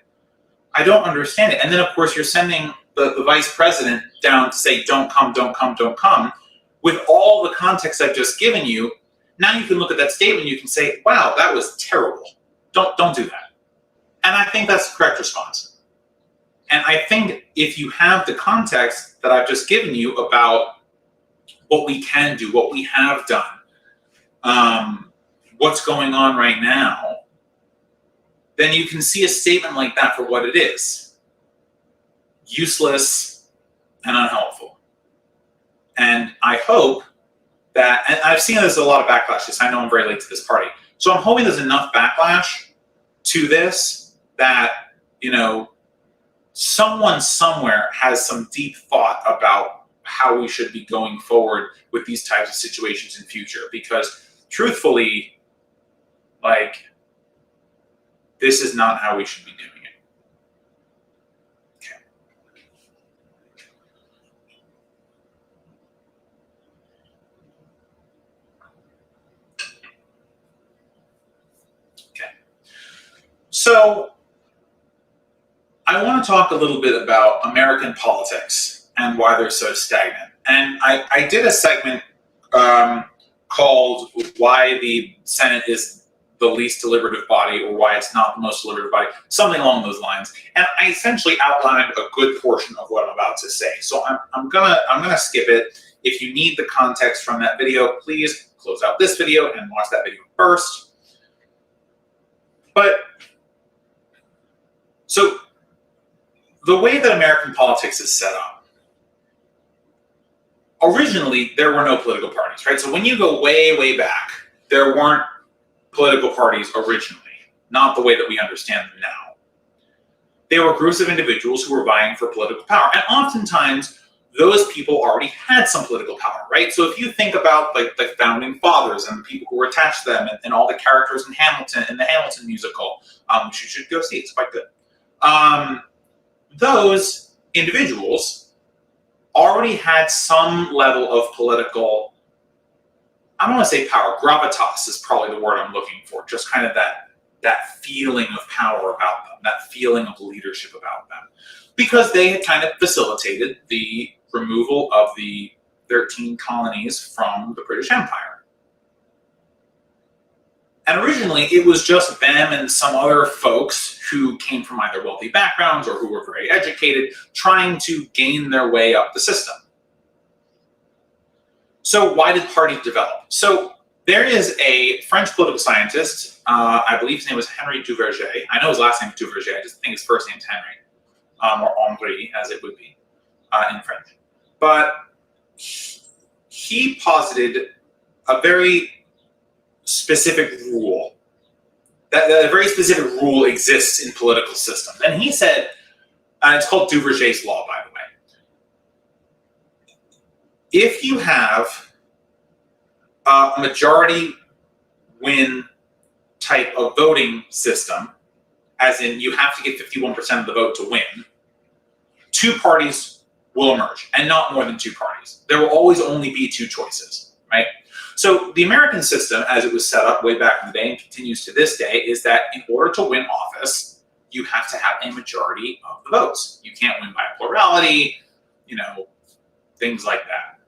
I don't understand it. And then, of course, you're sending the vice president down to say, don't come, don't come, don't come. With all the context I've just given you, now you can look at that statement and you can say, wow, that was terrible. Don't do that. And I think that's the correct response. And I think if you have the context that I've just given you about what we can do, what we have done, what's going on right now, then you can see a statement like that for what it is. Useless and unhelpful. And I hope that, and I've seen there's a lot of backlash, because I know I'm very late to this party. So I'm hoping there's enough backlash to this that, someone somewhere has some deep thought about how we should be going forward with these types of situations in future. Because truthfully, this is not how we should be doing it. Okay. So I want to talk a little bit about American politics and why they're so stagnant. And I did a segment called Why the Senate is the least deliberative body, or why it's not the most deliberative body, something along those lines. And I essentially outlined a good portion of what I'm about to say. So I'm gonna skip it. If you need the context from that video, please close out this video and watch that video first. But so the way that American politics is set up, originally there were no political parties, right? So when you go way, way back, there weren't political parties originally, not the way that we understand them now. They were groups of individuals who were vying for political power, and oftentimes those people already had some political power, right? So if you think about the founding fathers and the people who were attached to them, and all the characters in Hamilton, in the Hamilton musical, which you should go see, it's quite good. Those individuals already had some level of political, I don't want to say power, gravitas is probably the word I'm looking for, just kind of that feeling of power about them, that feeling of leadership about them, because they had kind of facilitated the removal of the 13 colonies from the British Empire. And originally, it was just them and some other folks who came from either wealthy backgrounds or who were very educated, trying to gain their way up the system. So why did parties develop? So there is a French political scientist, I believe his name was Henry Duverger. I know his last name is Duverger, I just think his first name is Henry, or Henri, as it would be in French. But he posited a very specific rule, that a very specific rule exists in political systems. And he said, and it's called Duverger's law, by the way. If you have a majority win type of voting system, as in you have to get 51% of the vote to win, two parties will emerge, and not more than two parties. There will always only be two choices, right? So the American system, as it was set up way back in the day and continues to this day, is that in order to win office, you have to have a majority of the votes. You can't win by plurality, things like that.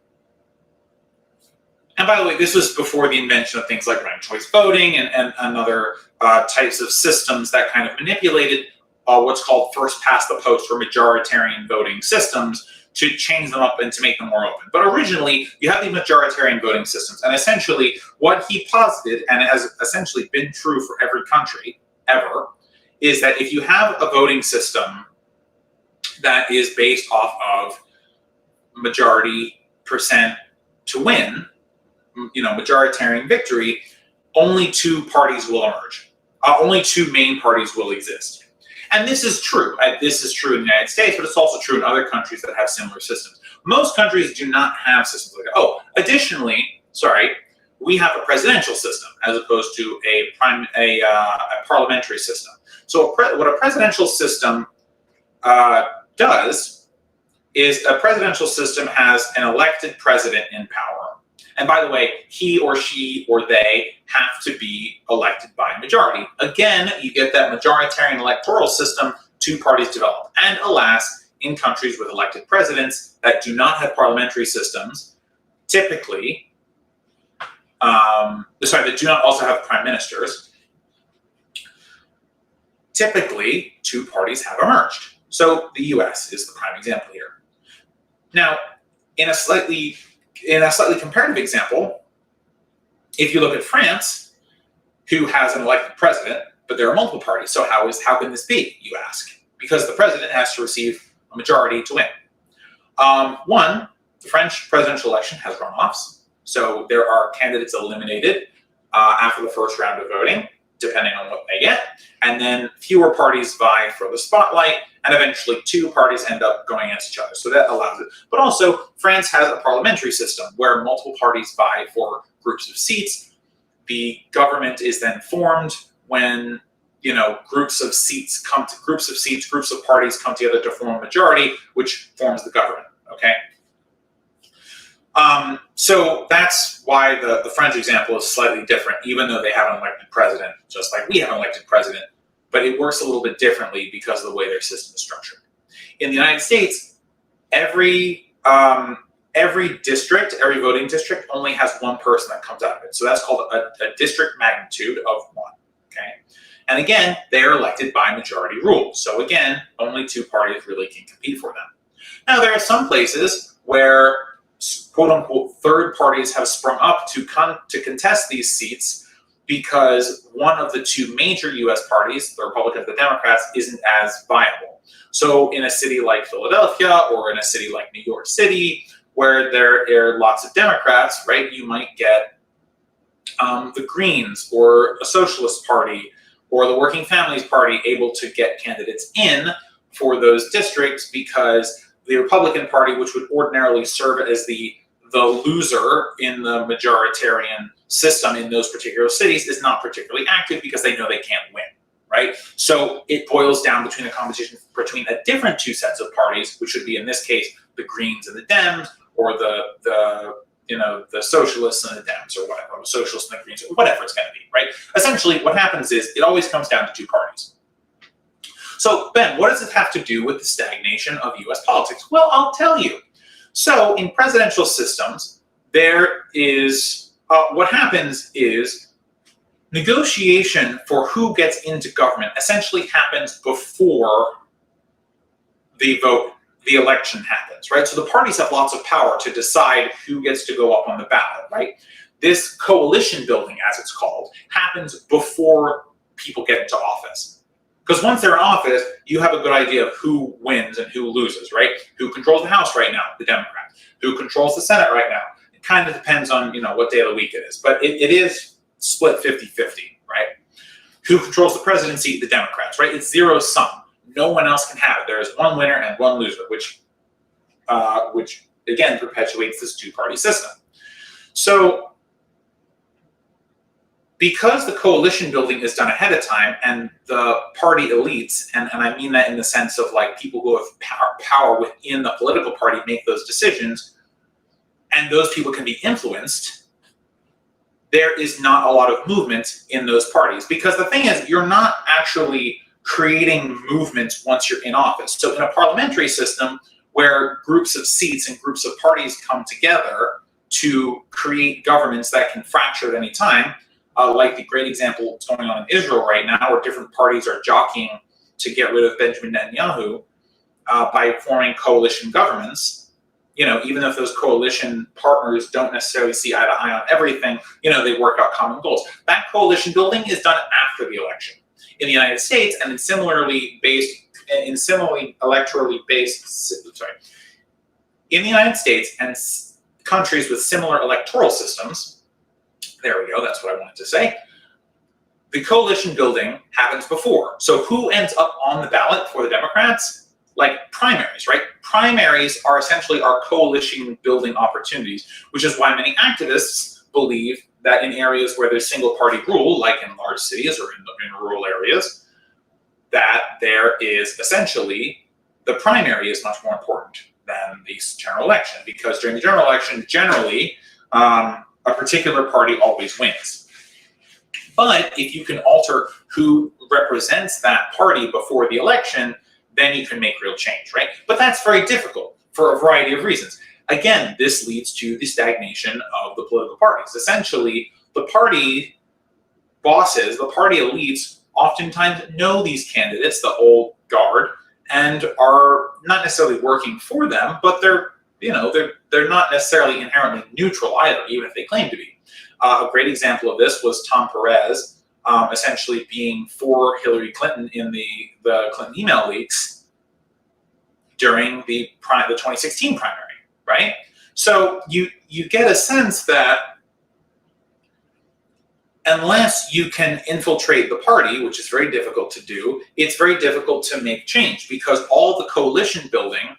And by the way, this was before the invention of things like ranked choice voting and other types of systems that kind of manipulated what's called first past the post or majoritarian voting systems to change them up and to make them more open. But originally, you have the majoritarian voting systems. And essentially, what he posited, and it has essentially been true for every country ever, is that if you have a voting system that is based off of majority percent to win, majoritarian victory, only two parties will emerge. Only two main parties will exist. And this is true. This is true in the United States, but it's also true in other countries that have similar systems. Most countries do not have systems like that. Oh, additionally, we have a presidential system as opposed to a parliamentary system. So what a presidential system does is a presidential system has an elected president in power. And by the way, he or she or they have to be elected by a majority. Again, you get that majoritarian electoral system two parties develop. And alas, in countries with elected presidents that do not have parliamentary systems, typically, that do not also have prime ministers, typically two parties have emerged. So the US is the prime example here. Now, in a slightly comparative example, if you look at France, who has an elected president, but there are multiple parties. So how can this be, you ask? Because the president has to receive a majority to win. One, the French presidential election has runoffs. So there are candidates eliminated after the first round of voting, depending on what they get. And then fewer parties vie for the spotlight, and eventually two parties end up going against each other. So that allows it. But also, France has a parliamentary system where multiple parties vie for groups of seats. The government is then formed when groups of parties come together to form a majority, which forms the government. Okay. So that's why the French example is slightly different, even though they have an elected president, just like we have an elected president, but it works a little bit differently because of the way their system is structured. In the United States, every district, every voting district only has one person that comes out of it. So that's called a district magnitude of 1, okay? And again, they're elected by majority rule. So again, only two parties really can compete for them. Now, there are some places where quote-unquote third parties have sprung up to contest these seats because one of the two major U.S. parties, the Republicans, the Democrats, isn't as viable. So in a city like Philadelphia or in a city like New York City, where there are lots of Democrats, right, you might get the Greens or a Socialist Party or the Working Families Party able to get candidates in for those districts because the Republican Party, which would ordinarily serve as the loser in the majoritarian system in those particular cities, is not particularly active because they know they can't win, right? So it boils down between a competition between a different two sets of parties, which would be in this case the Greens and the Dems, or the Socialists and the Dems, or whatever, the Socialists and the Greens, or whatever it's going to be, right? Essentially, what happens is it always comes down to two parties. So, Ben, what does this have to do with the stagnation of U.S. politics? Well, I'll tell you. So, in presidential systems, there is, what happens is negotiation for who gets into government essentially happens before the election happens, right? So the parties have lots of power to decide who gets to go up on the ballot, right? This coalition building, as it's called, happens before people get into office. Because once they're in office, you have a good idea of who wins and who loses, right? Who controls the House right now? The Democrats. Who controls the Senate right now? It kind of depends on, what day of the week it is. But it is split 50-50, right? Who controls the presidency? The Democrats, right? It's zero sum. No one else can have it. There is one winner and one loser, which again perpetuates this two-party system. So because the coalition building is done ahead of time and the party elites, and I mean that in the sense of like people who have power within the political party make those decisions, and those people can be influenced, there is not a lot of movement in those parties. Because the thing is, you're not actually creating movements once you're in office. So in a parliamentary system where groups of seats and groups of parties come together to create governments that can fracture at any time, like the great example that's going on in Israel right now, where different parties are jockeying to get rid of Benjamin Netanyahu by forming coalition governments. Even if those coalition partners don't necessarily see eye to eye on everything, they work out common goals. That coalition building is done after the election. In the United States, and in similarly electorally based, in the United States and countries with similar electoral systems, there we go, that's what I wanted to say. The coalition building happens before. So who ends up on the ballot for the Democrats? Like primaries, right? Primaries are essentially our coalition building opportunities, which is why many activists believe that in areas where there's single party rule, like in large cities or in rural areas, that there is essentially, the primary is much more important than the general election, because during the general election, generally, a particular party always wins. But if you can alter who represents that party before the election, then you can make real change, right? But that's very difficult for a variety of reasons. Again, this leads to the stagnation of the political parties. Essentially, the party bosses, the party elites, oftentimes know these candidates, the old guard, and are not necessarily working for them, but they're not necessarily inherently neutral either, even if they claim to be. A great example of this was Tom Perez, essentially being for Hillary Clinton in the Clinton email leaks during the 2016 primary, right? So you get a sense that unless you can infiltrate the party, which is very difficult to do, it's very difficult to make change, because all the coalition building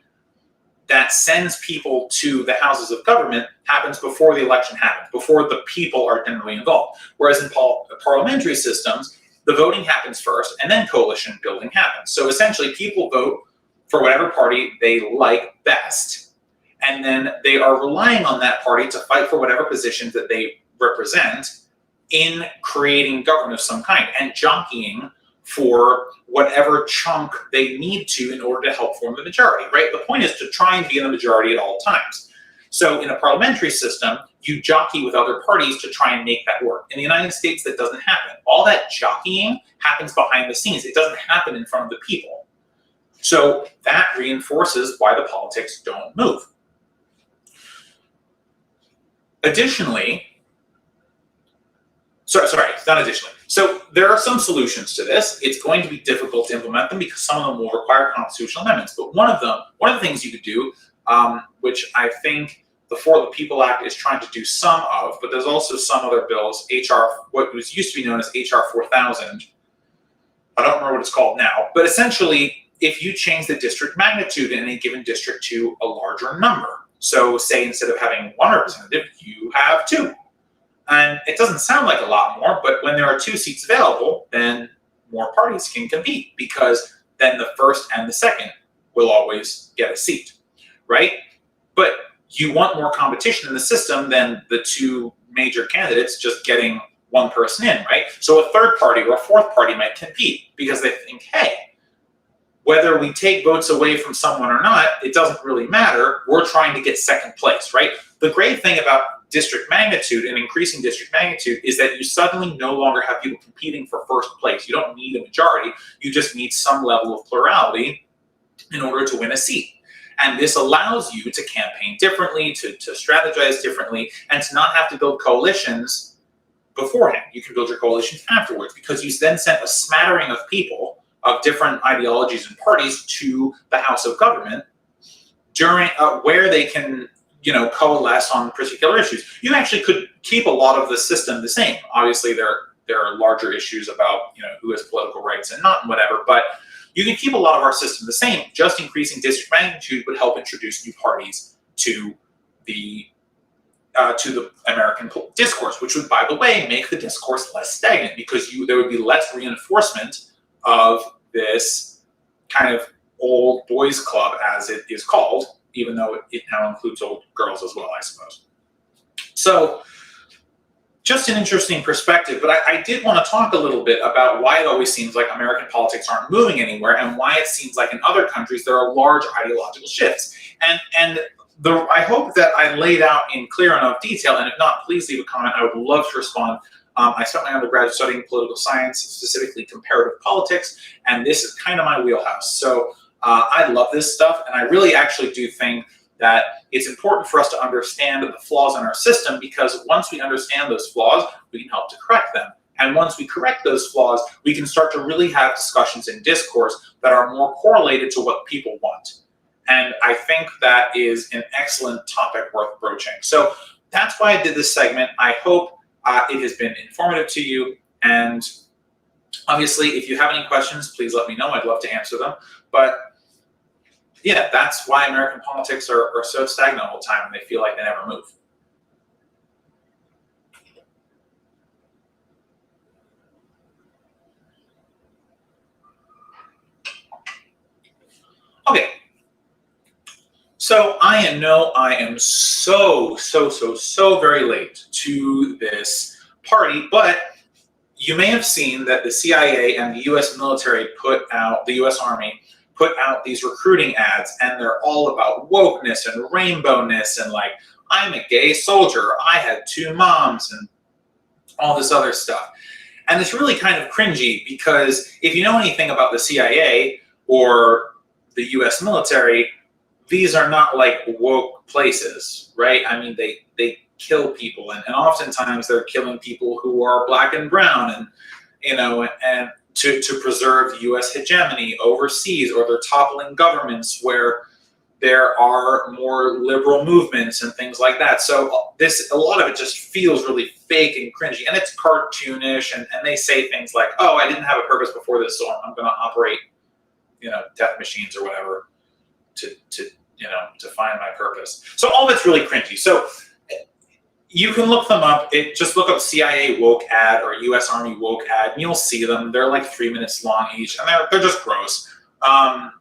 that sends people to the houses of government happens before the election happens, before the people are generally involved. Whereas in parliamentary systems, the voting happens first and then coalition building happens. So essentially people vote for whatever party they like best, and then they are relying on that party to fight for whatever positions that they represent in creating government of some kind and jockeying for whatever chunk they need to in order to help form the majority, right? The point is to try and be in the majority at all times. So in a parliamentary system, you jockey with other parties to try and make that work. In the United States, that doesn't happen. All that jockeying happens behind the scenes. It doesn't happen in front of the people. So that reinforces why the politics don't move. Additionally, not additionally. So there are some solutions to this. It's going to be difficult to implement them because some of them will require constitutional amendments. But one of the things you could do, which I think the For the People Act is trying to do some of, but there's also some other bills, what was used to be known as HR 4000. I don't remember what it's called now, but essentially, if you change the district magnitude in any given district to a larger number, so say instead of having one representative, you have two. And it doesn't sound like a lot more, but when there are two seats available, then more parties can compete, because then the first and the second will always get a seat, right? But you want more competition in the system than the two major candidates just getting one person in, right? So a third party or a fourth party might compete because they think, hey, whether we take votes away from someone or not, it doesn't really matter. We're trying to get second place, right? The great thing about district magnitude and increasing district magnitude is that you suddenly no longer have people competing for first place. You don't need a majority. You just need some level of plurality in order to win a seat. And this allows you to campaign differently, to strategize differently, and to not have to build coalitions beforehand. You can build your coalitions afterwards, because you then send a smattering of people of different ideologies and parties to the House of Government during where they can coalesce on particular issues. You actually could keep a lot of the system the same. Obviously, there are larger issues about who has political rights and not and whatever, but you can keep a lot of our system the same. Just increasing district magnitude would help introduce new parties to the American discourse, which would, by the way, make the discourse less stagnant, because there would be less reinforcement of this kind of old boys club, as it is called, even though it now includes old girls as well, I suppose. So just an interesting perspective, but I did want to talk a little bit about why it always seems like American politics aren't moving anywhere, and why it seems like in other countries there are large ideological shifts. And I hope that I laid out in clear enough detail, and if not, please leave a comment. I would love to respond. I spent my undergrad studying political science, specifically comparative politics, and this is kind of my wheelhouse. So I love this stuff, and I really actually do think that it's important for us to understand the flaws in our system, because once we understand those flaws, we can help to correct them. And once we correct those flaws, we can start to really have discussions and discourse that are more correlated to what people want. And I think that is an excellent topic worth broaching. So that's why I did this segment. I hope it has been informative to you. And obviously, if you have any questions, please let me know. I'd love to answer them. But yeah, that's why American politics are so stagnant all the time, and they feel like they never move. Okay. So I know I am so very late to this party, but you may have seen that the CIA and the US military the US Army put out these recruiting ads, and they're all about wokeness and rainbowness and like, I'm a gay soldier, I had 2 moms, and all this other stuff. And it's really kind of cringy because if you know anything about the CIA or the US military, these are not like woke places, right? I mean, they kill people, and oftentimes they're killing people who are black and brown, and and to preserve U.S. hegemony overseas, or they're toppling governments where there are more liberal movements and things like that. So a lot of it just feels really fake and cringy, and it's cartoonish, and they say things like, oh, I didn't have a purpose before this, so I'm going to operate, death machines or whatever to find my purpose. So all of it's really cringy. So you can look them up. Just look up CIA woke ad or US Army woke ad, and you'll see them. They're like 3 minutes long each, and they're just gross. But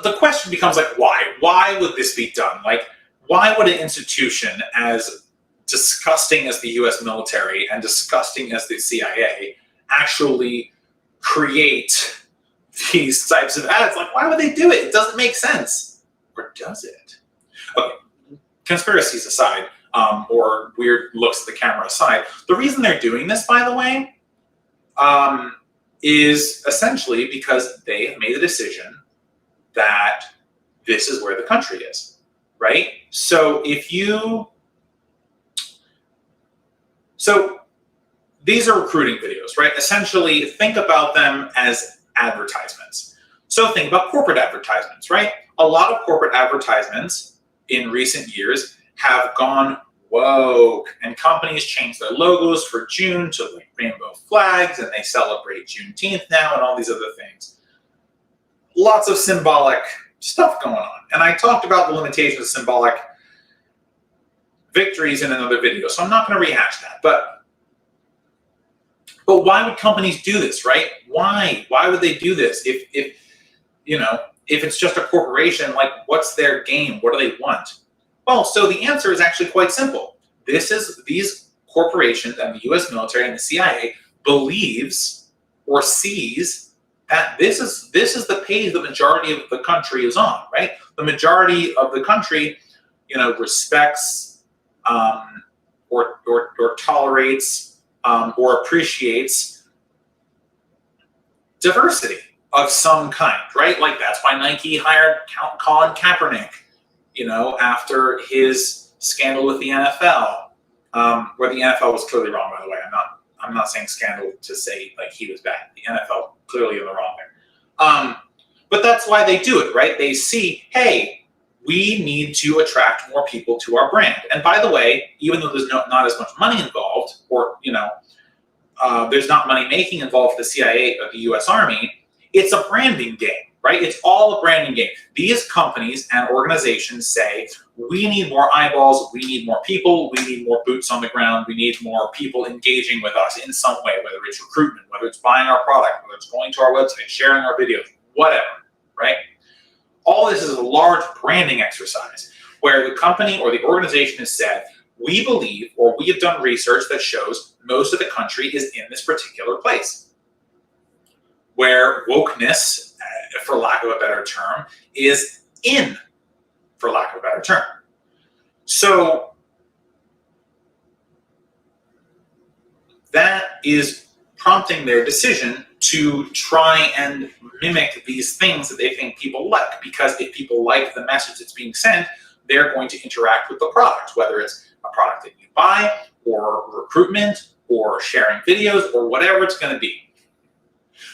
the question becomes like, why? Why would this be done? Like, why would an institution as disgusting as the US military and disgusting as the CIA actually create these types of ads? Like, why would they do it? It doesn't make sense. Or does it? Okay, conspiracies aside, or weird looks at the camera aside, the reason they're doing this, by the way, is essentially because they have made a decision that this is where the country is, right? So these are recruiting videos, right? Essentially, think about them as advertisements. So think about corporate advertisements, right? A lot of corporate advertisements in recent years have gone woke, and companies change their logos for June to like rainbow flags, and they celebrate Juneteenth now and all these other things. Lots of symbolic stuff going on. And I talked about the limitations of symbolic victories in another video, so I'm not going to rehash that. But why would companies do this, right? Why would they do this? If it's just a corporation, like, what's their game? What do they want? Well, so the answer is actually quite simple. These corporations and the US military and the CIA believes or sees that this is the page the majority of the country is on, right? The majority of the country, respects or tolerates or appreciates diversity of some kind, right? Like, that's why Nike hired Colin Kaepernick, after his scandal with the NFL, where the NFL was clearly wrong, by the way. I'm not saying scandal to say like he was bad. The NFL clearly in the wrong there. But that's why they do it, right? They see, hey, we need to attract more people to our brand. And by the way, even though there's not as much money involved, or there's not money making involved for the CIA or the US Army, it's a branding game, right? It's all a branding game. These companies and organizations say, we need more eyeballs, we need more people, we need more boots on the ground, we need more people engaging with us in some way, whether it's recruitment, whether it's buying our product, whether it's going to our website, sharing our videos, whatever, right? All this is a large branding exercise where the company or the organization has said, we believe, or we have done research that shows most of the country is in this particular place, where wokeness, for lack of a better term, is in, for lack of a better term. So that is prompting their decision to try and mimic these things that they think people like, because if people like the message that's being sent, they're going to interact with the product, whether it's a product that you buy, or recruitment, or sharing videos, or whatever it's going to be.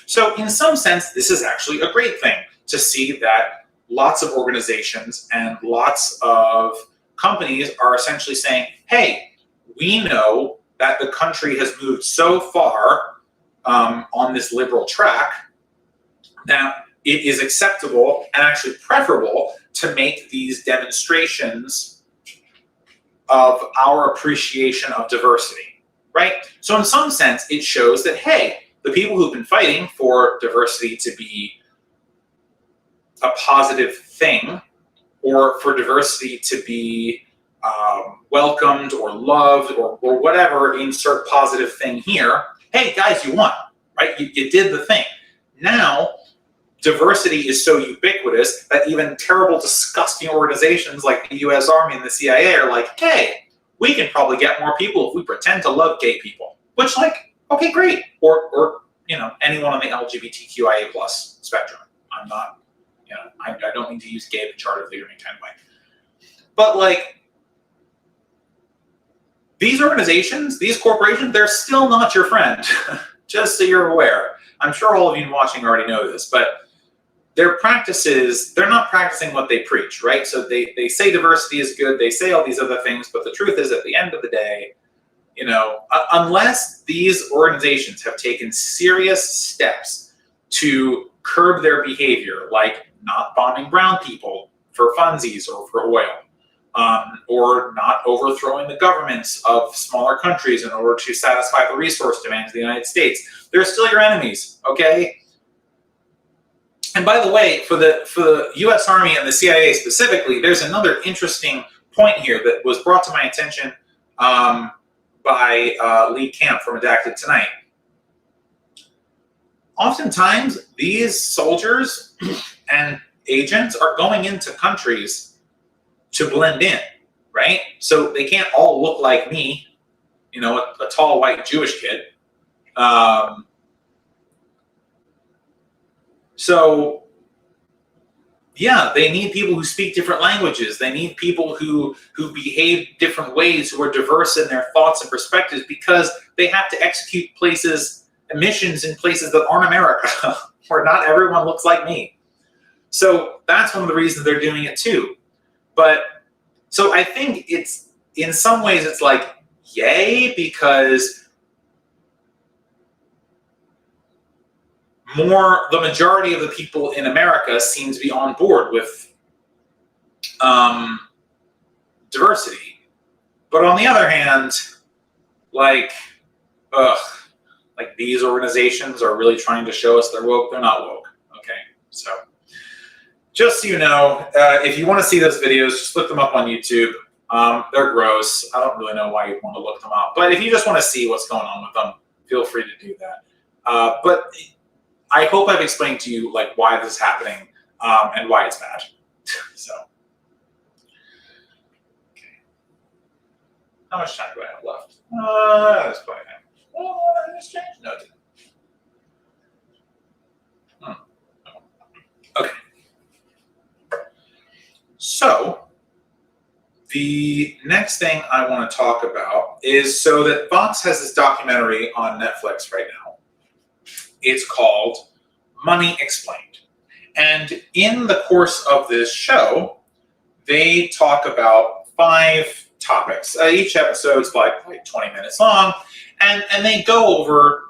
So in some sense, this is actually a great thing to see that lots of organizations and lots of companies are essentially saying, hey, we know that the country has moved so far on this liberal track that it is acceptable and actually preferable to make these demonstrations of our appreciation of diversity, right? So in some sense, it shows that, hey, the people who've been fighting for diversity to be a positive thing, or for diversity to be welcomed or loved or whatever, insert positive thing here. Hey guys, you won, right? You did the thing. Now, diversity is so ubiquitous that even terrible, disgusting organizations like the US Army and the CIA are like, hey, we can probably get more people if we pretend to love gay people. Which, like, okay, great. Or you know, anyone on the LGBTQIA plus spectrum. I'm not, you know, I don't mean to use gay pejoratively or any kind of way. But like, these organizations, these corporations, they're still not your friend. Just so you're aware. I'm sure all of you watching already know this, but their practices, they're not practicing what they preach, right? So they say diversity is good, they say all these other things, but the truth is, at the end of the day, you know, unless these organizations have taken serious steps to curb their behavior, like not bombing brown people for funsies or for oil, or not overthrowing the governments of smaller countries in order to satisfy the resource demands of the United States, they're still your enemies, okay? And by the way, for the U.S. Army and the CIA specifically, there's another interesting point here that was brought to my attention by Lee Camp from Redacted Tonight. Oftentimes, these soldiers and agents are going into countries to blend in, right? So they can't all look like me, you know, a tall white Jewish kid. So yeah, they need people who speak different languages. They need people who behave different ways, who are diverse in their thoughts and perspectives, because they have to execute missions in places that aren't America, where not everyone looks like me. So that's one of the reasons they're doing it too. But so I think it's, in some ways, it's like, yay, because the majority of the people in America seem to be on board with diversity. But on the other hand, like these organizations are really trying to show us they're woke. They're not woke, okay? So just so you know, if you want to see those videos, just look them up on YouTube. They're gross. I don't really know why you'd want to look them up. But if you just want to see what's going on with them, feel free to do that. But I hope I've explained to you like why this is happening and why it's bad. So, okay. How much time do I have left? That's plenty of time. Oh, let's change. No, it didn't. Okay. So, the next thing I want to talk about is, so that Fox has this documentary on Netflix right now. It's called Money Explained. And in the course of this show, they talk about 5 topics. Each episode's like 20 minutes long, and they go over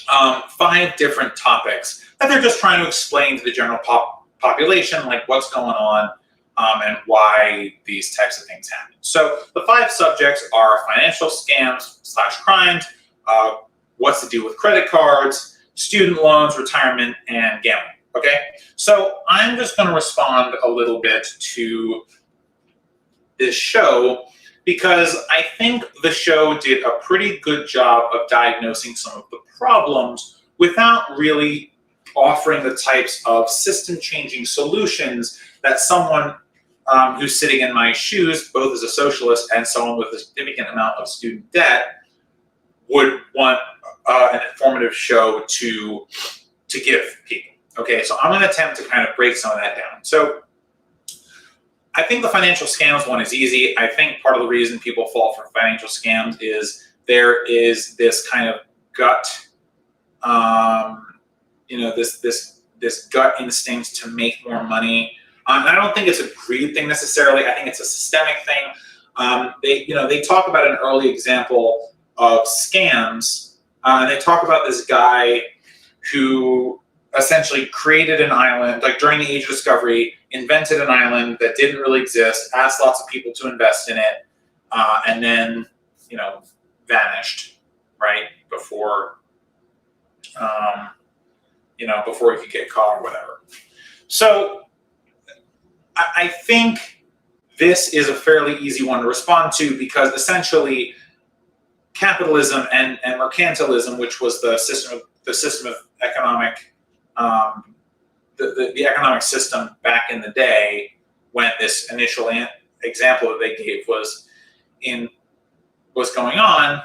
5 different topics that they're just trying to explain to the general population, like what's going on and why these types of things happen. So the 5 subjects are financial scams / crimes, what's to do with credit cards, student loans, retirement, and gambling, okay? So I'm just gonna respond a little bit to this show because I think the show did a pretty good job of diagnosing some of the problems without really offering the types of system-changing solutions that someone who's sitting in my shoes, both as a socialist and someone with a significant amount of student debt, would want an informative show to give people. Okay, so I'm going to attempt to kind of break some of that down. So I think the financial scams one is easy. I think part of the reason people fall for financial scams is there is this kind of gut, this gut instinct to make more money. I don't think it's a greed thing necessarily. I think it's a systemic thing. They talk about an early example of scams. And they talk about this guy who essentially created an island, like during the Age of Discovery, invented an island that didn't really exist, asked lots of people to invest in it, and then, vanished, right, before he could get caught or whatever. So I think this is a fairly easy one to respond to, because essentially capitalism and mercantilism, which was the system of economic, the economic system back in the day, when this initial example that they gave was going on,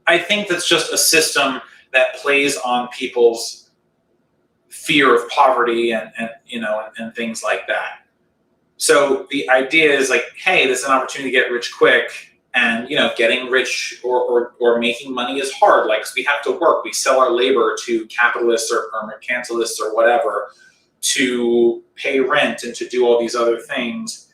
I think that's just a system that plays on people's fear of poverty and things like that. So the idea is like, hey, there's an opportunity to get rich quick, and getting rich or making money is hard. Like, 'cause we have to work, we sell our labor to capitalists or mercantilists or whatever to pay rent and to do all these other things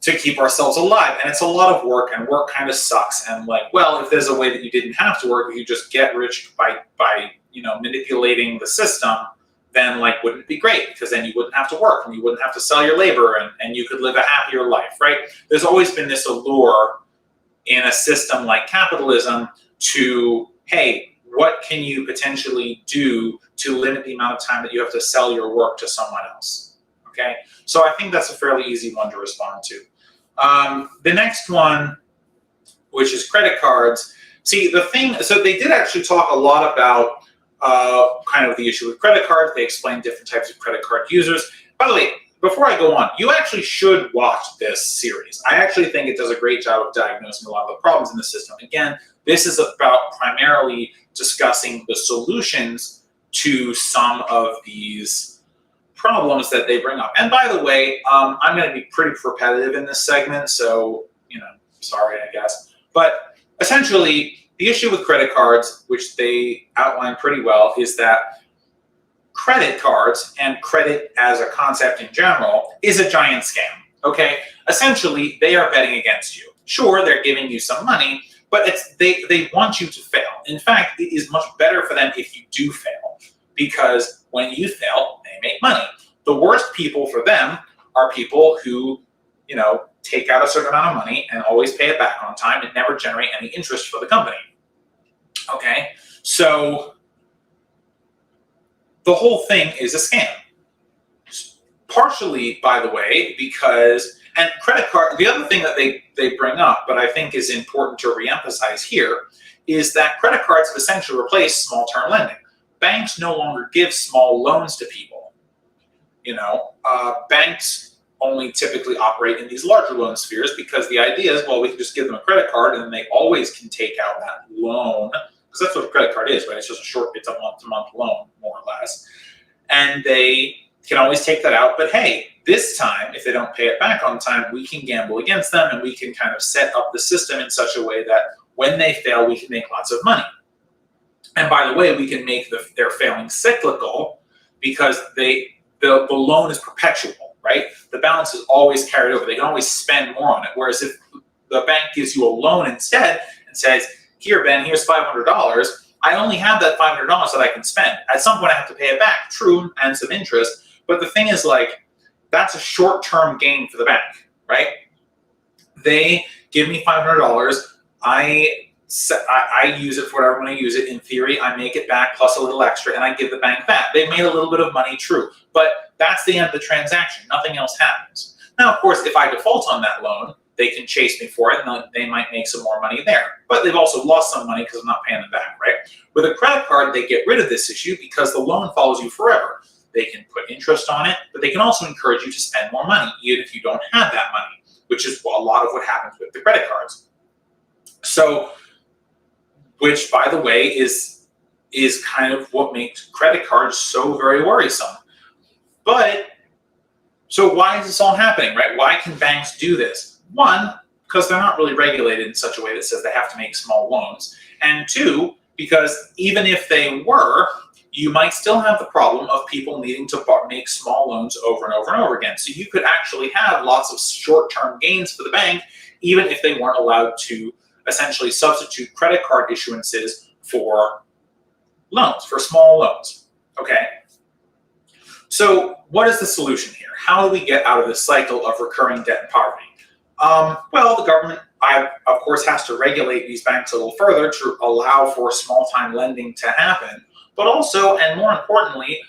to keep ourselves alive. And it's a lot of work, and work kind of sucks. And like, well, if there's a way that you didn't have to work, you just get rich by manipulating the system, then like, wouldn't it be great? Because then you wouldn't have to work, and you wouldn't have to sell your labor, and you could live a happier life, right? There's always been this allure in a system like capitalism to, hey, what can you potentially do to limit the amount of time that you have to sell your work to someone else? Okay, so I think that's a fairly easy one to respond to. The next one, which is credit cards. See, so they did actually talk a lot about kind of the issue with credit cards. They explained different types of credit card users. By the way, before I go on, you actually should watch this series. I actually think it does a great job of diagnosing a lot of the problems in the system. Again, this is about primarily discussing the solutions to some of these problems that they bring up. And by the way, I'm going to be pretty repetitive in this segment, so, sorry, I guess. But essentially, the issue with credit cards, which they outline pretty well, is that credit cards and credit as a concept in general is a giant scam, okay? Essentially, they are betting against you. Sure, they're giving you some money, but they want you to fail. In fact, it is much better for them if you do fail, because when you fail, they make money. The worst people for them are people who, take out a certain amount of money and always pay it back on time and never generate any interest for the company, okay? So the whole thing is a scam. Partially, by the way, because, and credit card, the other thing that they bring up, but I think is important to reemphasize here, is that credit cards have essentially replaced small-term lending. Banks no longer give small loans to people. Banks only typically operate in these larger loan spheres, because the idea is, well, we can just give them a credit card and then they always can take out that loan, because that's what a credit card is, right? It's just it's a month-to-month loan, more or less. And they can always take that out, but hey, this time, if they don't pay it back on time, we can gamble against them, and we can kind of set up the system in such a way that when they fail, we can make lots of money. And by the way, we can make their failing cyclical, because the loan is perpetual, right? The balance is always carried over. They can always spend more on it. Whereas if the bank gives you a loan instead and says, here, Ben, here's $500, I only have that $500 that I can spend. At some point, I have to pay it back, true, and some interest. But the thing is, like, that's a short-term gain for the bank, right? They give me $500. I use it for whatever I'm going to use it. In theory, I make it back plus a little extra, and I give the bank that. They made a little bit of money, true, but that's the end of the transaction. Nothing else happens. Now, of course, if I default on that loan, they can chase me for it, and they might make some more money there. But they've also lost some money because I'm not paying them back, right? With a credit card, they get rid of this issue because the loan follows you forever. They can put interest on it, but they can also encourage you to spend more money, even if you don't have that money, which is a lot of what happens with the credit cards. So, which, by the way, is kind of what makes credit cards so very worrisome. But, so why is this all happening, right? Why can banks do this? One, because they're not really regulated in such a way that says they have to make small loans. And two, because even if they were, you might still have the problem of people needing to make small loans over and over and over again. So you could actually have lots of short-term gains for the bank, even if they weren't allowed to essentially substitute credit card issuances for loans, for small loans, okay? So what is the solution here? How do we get out of this cycle of recurring debt and poverty? Well, the government, of course, has to regulate these banks a little further to allow for small-time lending to happen. But also, and more importantly,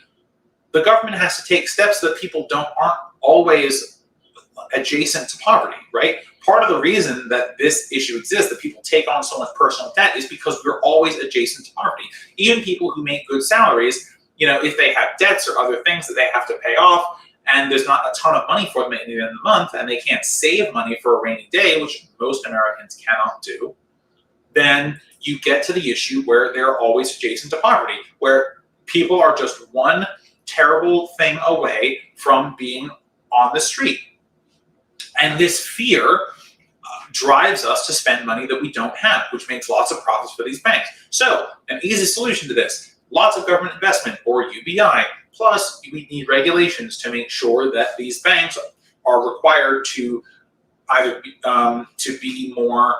the government has to take steps that people aren't always adjacent to poverty, right? Part of the reason that this issue exists, that people take on so much personal debt, is because we're always adjacent to poverty. Even people who make good salaries, if they have debts or other things that they have to pay off, and there's not a ton of money for them at the end of the month, and they can't save money for a rainy day, which most Americans cannot do, then you get to the issue where they're always adjacent to poverty, where people are just one terrible thing away from being on the street. And this fear drives us to spend money that we don't have, which makes lots of profits for these banks. So an easy solution to this, lots of government investment, or UBI, plus we need regulations to make sure that these banks are required to either be more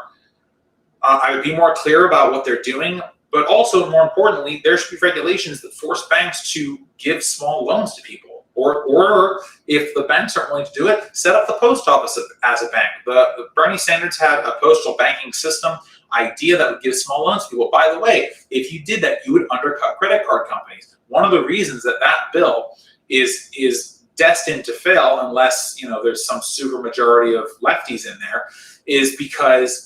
clear about what they're doing, but also, more importantly, there should be regulations that force banks to give small loans to people. Or if the banks aren't willing to do it, set up the post office as a bank. The Bernie Sanders had a postal banking system idea that would give small loans to people. By the way, if you did that, you would undercut credit card companies. One of the reasons that bill is destined to fail, unless there's some super majority of lefties in there, is because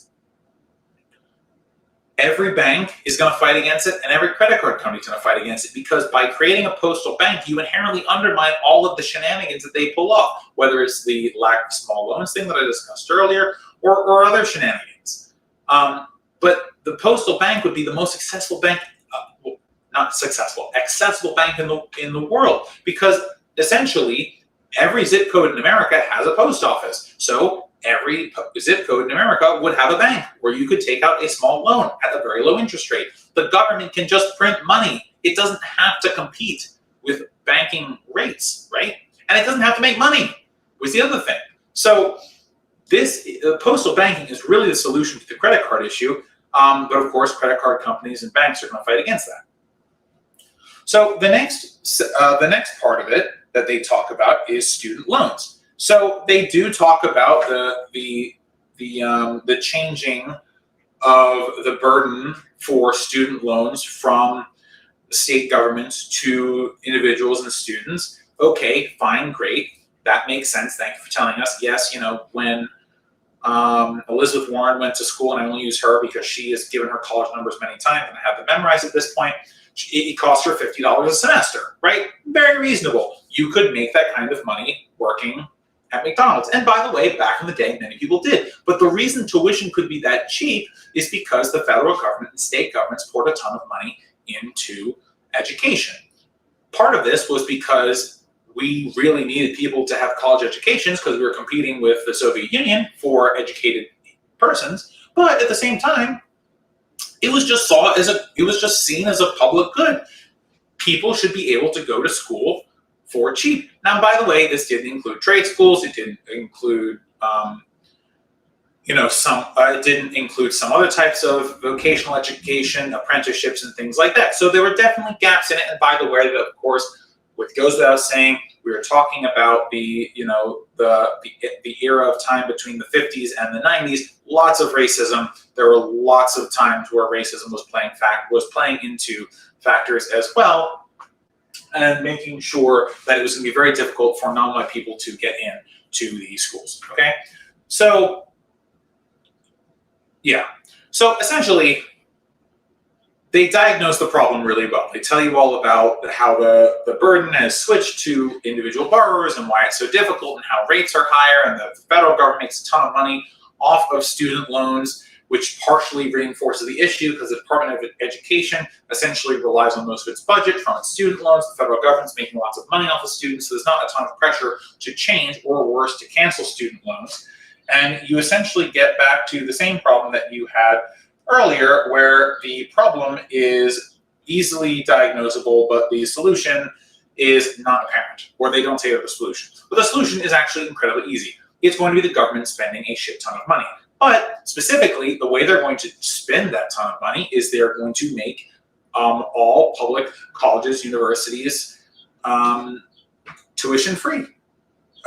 every bank is going to fight against it, and every credit card company is going to fight against it, because by creating a postal bank, you inherently undermine all of the shenanigans that they pull off, whether it's the lack of small loans thing that I discussed earlier, or other shenanigans. But the postal bank would be the most successful bank, accessible bank in the world, because essentially every zip code in America has a post office. So every zip code in America would have a bank where you could take out a small loan at a very low interest rate. The government can just print money. It doesn't have to compete with banking rates, right? And it doesn't have to make money, was the other thing. So postal banking is really the solution to the credit card issue. But of course, credit card companies and banks are going to fight against that. So the next part of it that they talk about is student loans. So they do talk about the changing of the burden for student loans from state governments to individuals and students. Okay, fine, great. That makes sense. Thank you for telling us. Yes, when Elizabeth Warren went to school, and I only use her because she has given her college numbers many times and I have them memorized at this point, it cost her $50 a semester, right? Very reasonable. You could make that kind of money working at McDonald's. And by the way, back in the day, many people did. But the reason tuition could be that cheap is because the federal government and state governments poured a ton of money into education. Part of this was because we really needed people to have college educations because we were competing with the Soviet Union for educated persons. But at the same time, it was just seen as a public good. People should be able to go to school for cheap. Now, by the way, this didn't include trade schools. It didn't include, it didn't include some other types of vocational education, apprenticeships, and things like that. So there were definitely gaps in it. And by the way, of course, what goes without saying, we were talking about the era of time between the 50s and the 90s. Lots of racism. There were lots of times where racism was playing into factors as well, and making sure that it was going to be very difficult for non-white people to get in to these schools. Okay, so yeah, so essentially, they diagnose the problem really well. They tell you all about how the burden has switched to individual borrowers and why it's so difficult and how rates are higher, and the federal government makes a ton of money off of student loans, which partially reinforces the issue because the Department of Education essentially relies on most of its budget from its student loans. The federal government's making lots of money off of students, so there's not a ton of pressure to change, or worse, to cancel student loans. And you essentially get back to the same problem that you had earlier, where the problem is easily diagnosable, but the solution is not apparent, or they don't say the solution. But the solution is actually incredibly easy. It's going to be the government spending a shit ton of money. But specifically, the way they're going to spend that ton of money is they're going to make all public colleges, universities, tuition free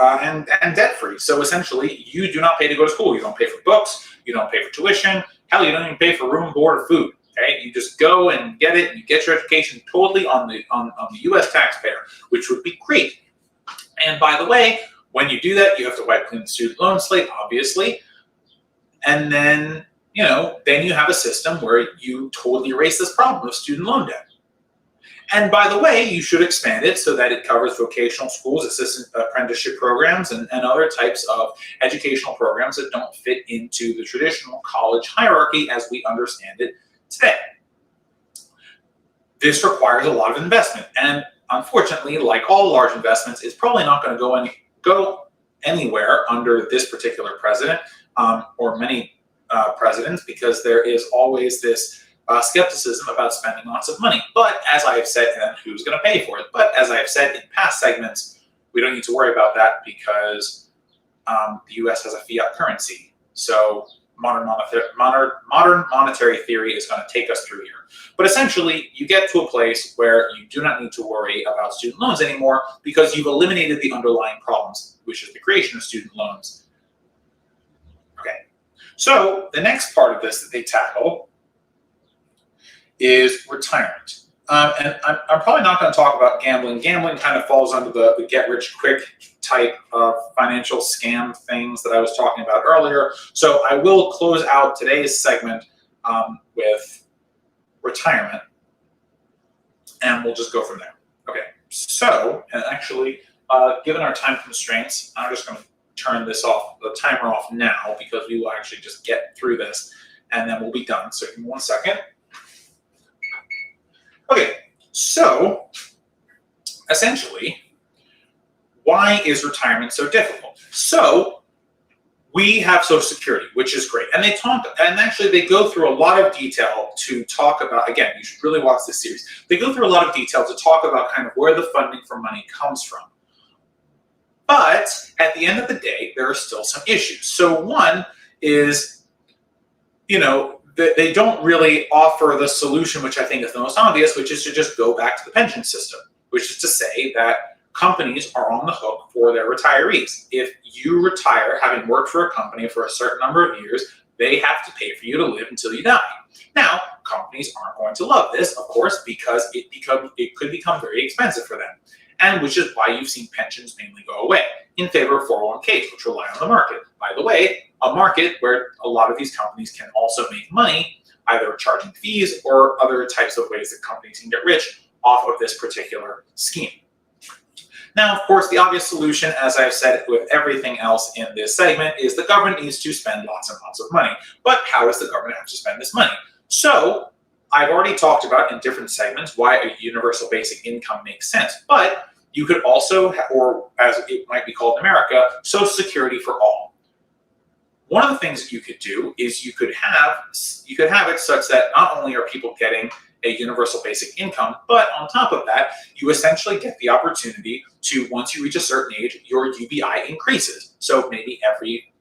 and debt free. So essentially, you do not pay to go to school. You don't pay for books. You don't pay for tuition. Hell, you don't even pay for room, board, or food. Okay, you just go and get it. You get your education totally on the U.S. taxpayer, which would be great. And by the way, when you do that, you have to wipe clean the student loan slate, obviously, and then then you have a system where you totally erase this problem of student loan debt. And by the way, you should expand it so that it covers vocational schools, assistant apprenticeship programs, and other types of educational programs that don't fit into the traditional college hierarchy as we understand it today. This requires a lot of investment, and unfortunately, like all large investments, it's probably not going to go anywhere under this particular president or many presidents, because there is always this skepticism about spending lots of money. But as I have said, and who's going to pay for it? But as I have said in past segments, we don't need to worry about that because the U.S. has a fiat currency. So modern monetary theory is going to take us through here. But essentially, you get to a place where you do not need to worry about student loans anymore because you've eliminated the underlying problems, which is the creation of student loans. Okay, so the next part of this that they tackle is retirement. And I'm probably not going to talk about gambling. Gambling kind of falls under the get-rich-quick type of financial scam things that I was talking about earlier. So I will close out today's segment with retirement, and we'll just go from there. Okay, so, and actually, given our time constraints, I'm just going to turn this off, the timer off now, because we will actually just get through this, and then we'll be done. So give me 1 second. Okay, so essentially, why is retirement so difficult? So we have Social Security, which is great. And actually they go through a lot of detail to talk about, again, you should really watch this series. They go through a lot of detail to talk about kind of where the funding for money comes from. But at the end of the day, there are still some issues. So one is, they don't really offer the solution, which I think is the most obvious, which is to just go back to the pension system, which is to say that companies are on the hook for their retirees. If you retire having worked for a company for a certain number of years, they have to pay for you to live until you die. Now, companies aren't going to love this, of course, because it could become very expensive for them, and which is why you've seen pensions mainly go away in favor of 401ks, which rely on the market. By the way, a market where a lot of these companies can also make money, either charging fees or other types of ways that companies can get rich off of this particular scheme. Now, of course, the obvious solution, as I've said with everything else in this segment, is the government needs to spend lots and lots of money. But how does the government have to spend this money? So I've already talked about in different segments why a universal basic income makes sense. But you could also, or as it might be called in America, Social Security for all. One of the things that you could do is you could have it such that not only are people getting a universal basic income, but on top of that, you essentially get the opportunity to, once you reach a certain age, your UBI increases. So maybe every,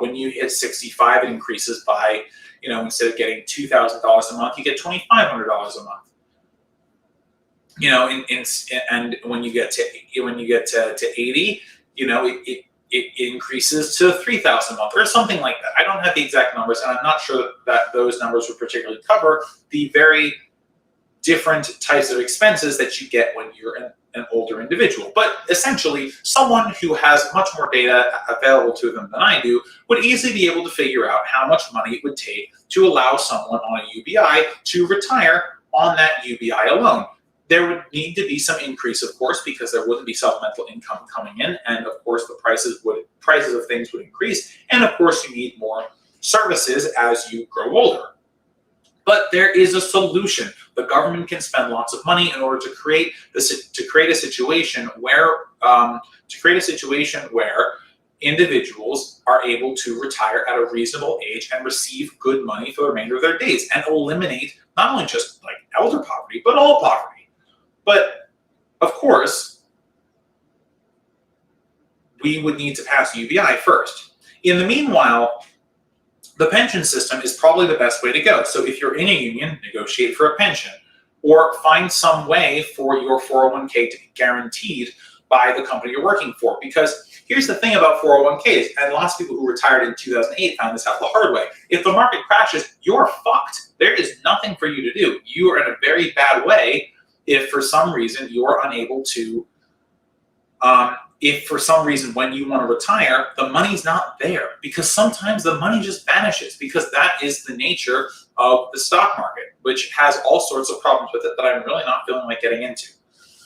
when you hit 65, it increases by, instead of getting $2,000 a month, you get $2,500 a month. And when you get to 80, it increases to $3,000 a month or something like that. I don't have the exact numbers, and I'm not sure that those numbers would particularly cover the very different types of expenses that you get when you're an older individual. But essentially, someone who has much more data available to them than I do would easily be able to figure out how much money it would take to allow someone on a UBI to retire on that UBI alone. There would need to be some increase, of course, because there wouldn't be supplemental income coming in, and of course the prices of things would increase, and of course you need more services as you grow older. But there is a solution. The government can spend lots of money in order to create a situation where individuals are able to retire at a reasonable age and receive good money for the remainder of their days, and eliminate not only just like elder poverty, but all poverty. But, of course, we would need to pass UBI first. In the meanwhile, the pension system is probably the best way to go. So if you're in a union, negotiate for a pension, or find some way for your 401k to be guaranteed by the company you're working for. Because here's the thing about 401ks, and lots of people who retired in 2008 found this out the hard way. If the market crashes, you're fucked. There is nothing for you to do. You are in a very bad way if for some reason you're unable to, if for some reason when you want to retire, the money's not there, because sometimes the money just vanishes, because that is the nature of the stock market, which has all sorts of problems with it that I'm really not feeling like getting into.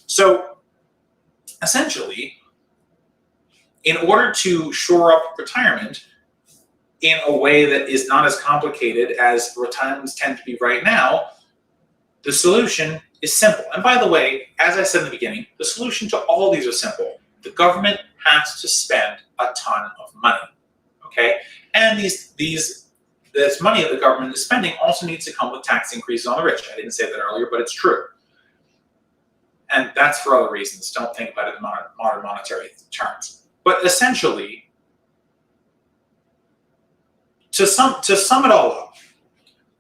So essentially, in order to shore up retirement in a way that is not as complicated as retirements tend to be right now, the solution is simple. And by the way, as I said in the beginning, the solution to all these are simple. The government has to spend a ton of money, okay? And this money that the government is spending also needs to come with tax increases on the rich. I didn't say that earlier, but it's true. And that's for other reasons. Don't think about it in modern monetary terms. But essentially, to sum it all up,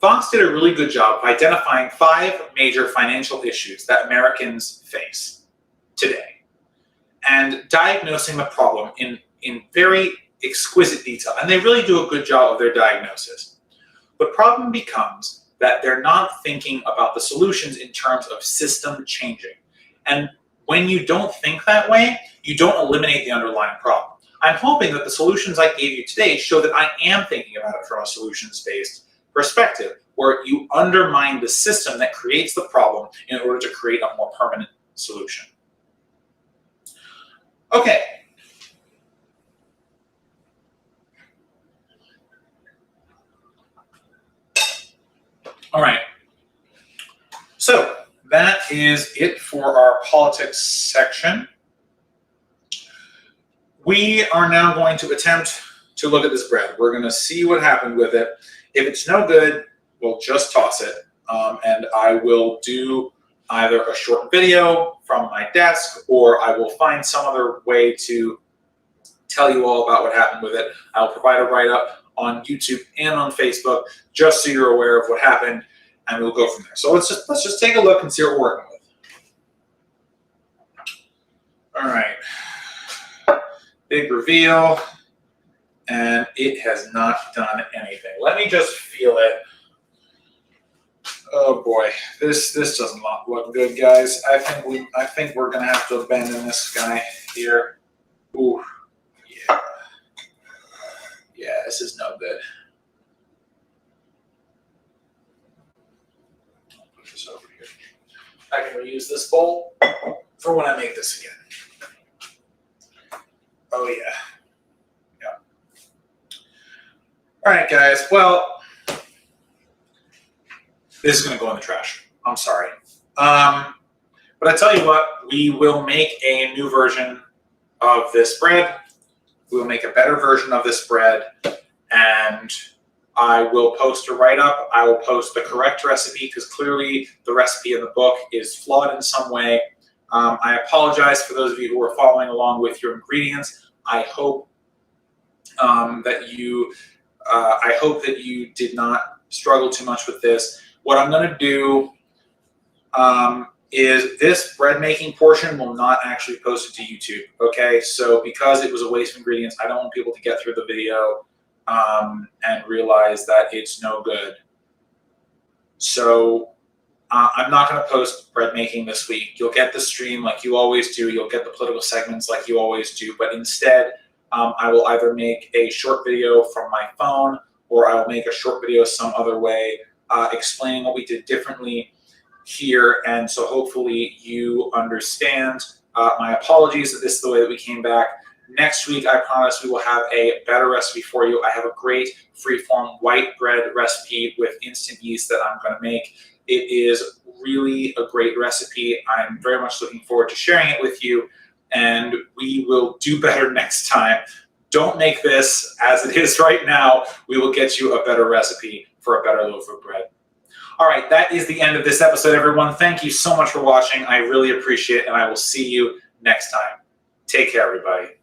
Fox did a really good job of identifying 5 major financial issues that Americans face today and diagnosing the problem in very exquisite detail. And they really do a good job of their diagnosis. The problem becomes that they're not thinking about the solutions in terms of system changing. And when you don't think that way, you don't eliminate the underlying problem. I'm hoping that the solutions I gave you today show that I am thinking about it from a solutions-based perspective, where you undermine the system that creates the problem in order to create a more permanent solution. Okay. All right. So that is it for our politics section. We are now going to attempt to look at this bread. We're going to see what happened with it. If it's no good, we'll just toss it. And I will do either a short video from my desk, or I will find some other way to tell you all about what happened with it. I'll provide a write-up on YouTube and on Facebook, just so you're aware of what happened, and we'll go from there. So let's just take a look and see what we're working with. All right. Big reveal, and it has not done anything. Let me just feel it. Oh boy, this doesn't look good, guys. I think we're gonna have to abandon this guy here. Ooh, yeah, this is no good. I'll put this over here. I can reuse this bowl for when I make this again. Oh yeah. All right, guys. Well, this is going to go in the trash. I'm sorry. But I tell you what, we will make a new version of this bread. We will make a better version of this bread, and I will post a write-up. I will post the correct recipe, because clearly the recipe in the book is flawed in some way. I apologize for those of you who are following along with your ingredients. I hope that you did not struggle too much with this. What I'm going to do is this bread making portion will not actually post it to YouTube. Okay, so because it was a waste of ingredients, I don't want people to get through the video and realize that it's no good. So I'm not going to post bread making this week. You'll get the stream like you always do. You'll get the political segments like you always do. But instead, I will either make a short video from my phone, or I will make a short video some other way explaining what we did differently here. And so hopefully you understand. My apologies that this is the way that we came back. Next week, I promise we will have a better recipe for you. I have a great freeform white bread recipe with instant yeast that I'm going to make. It is really a great recipe. I'm very much looking forward to sharing it with you, and we will do better next time. Don't make this as it is right now. We will get you a better recipe for a better loaf of bread. All right, that is the end of this episode, everyone. Thank you so much for watching. I really appreciate it, and I will see you next time. Take care, everybody.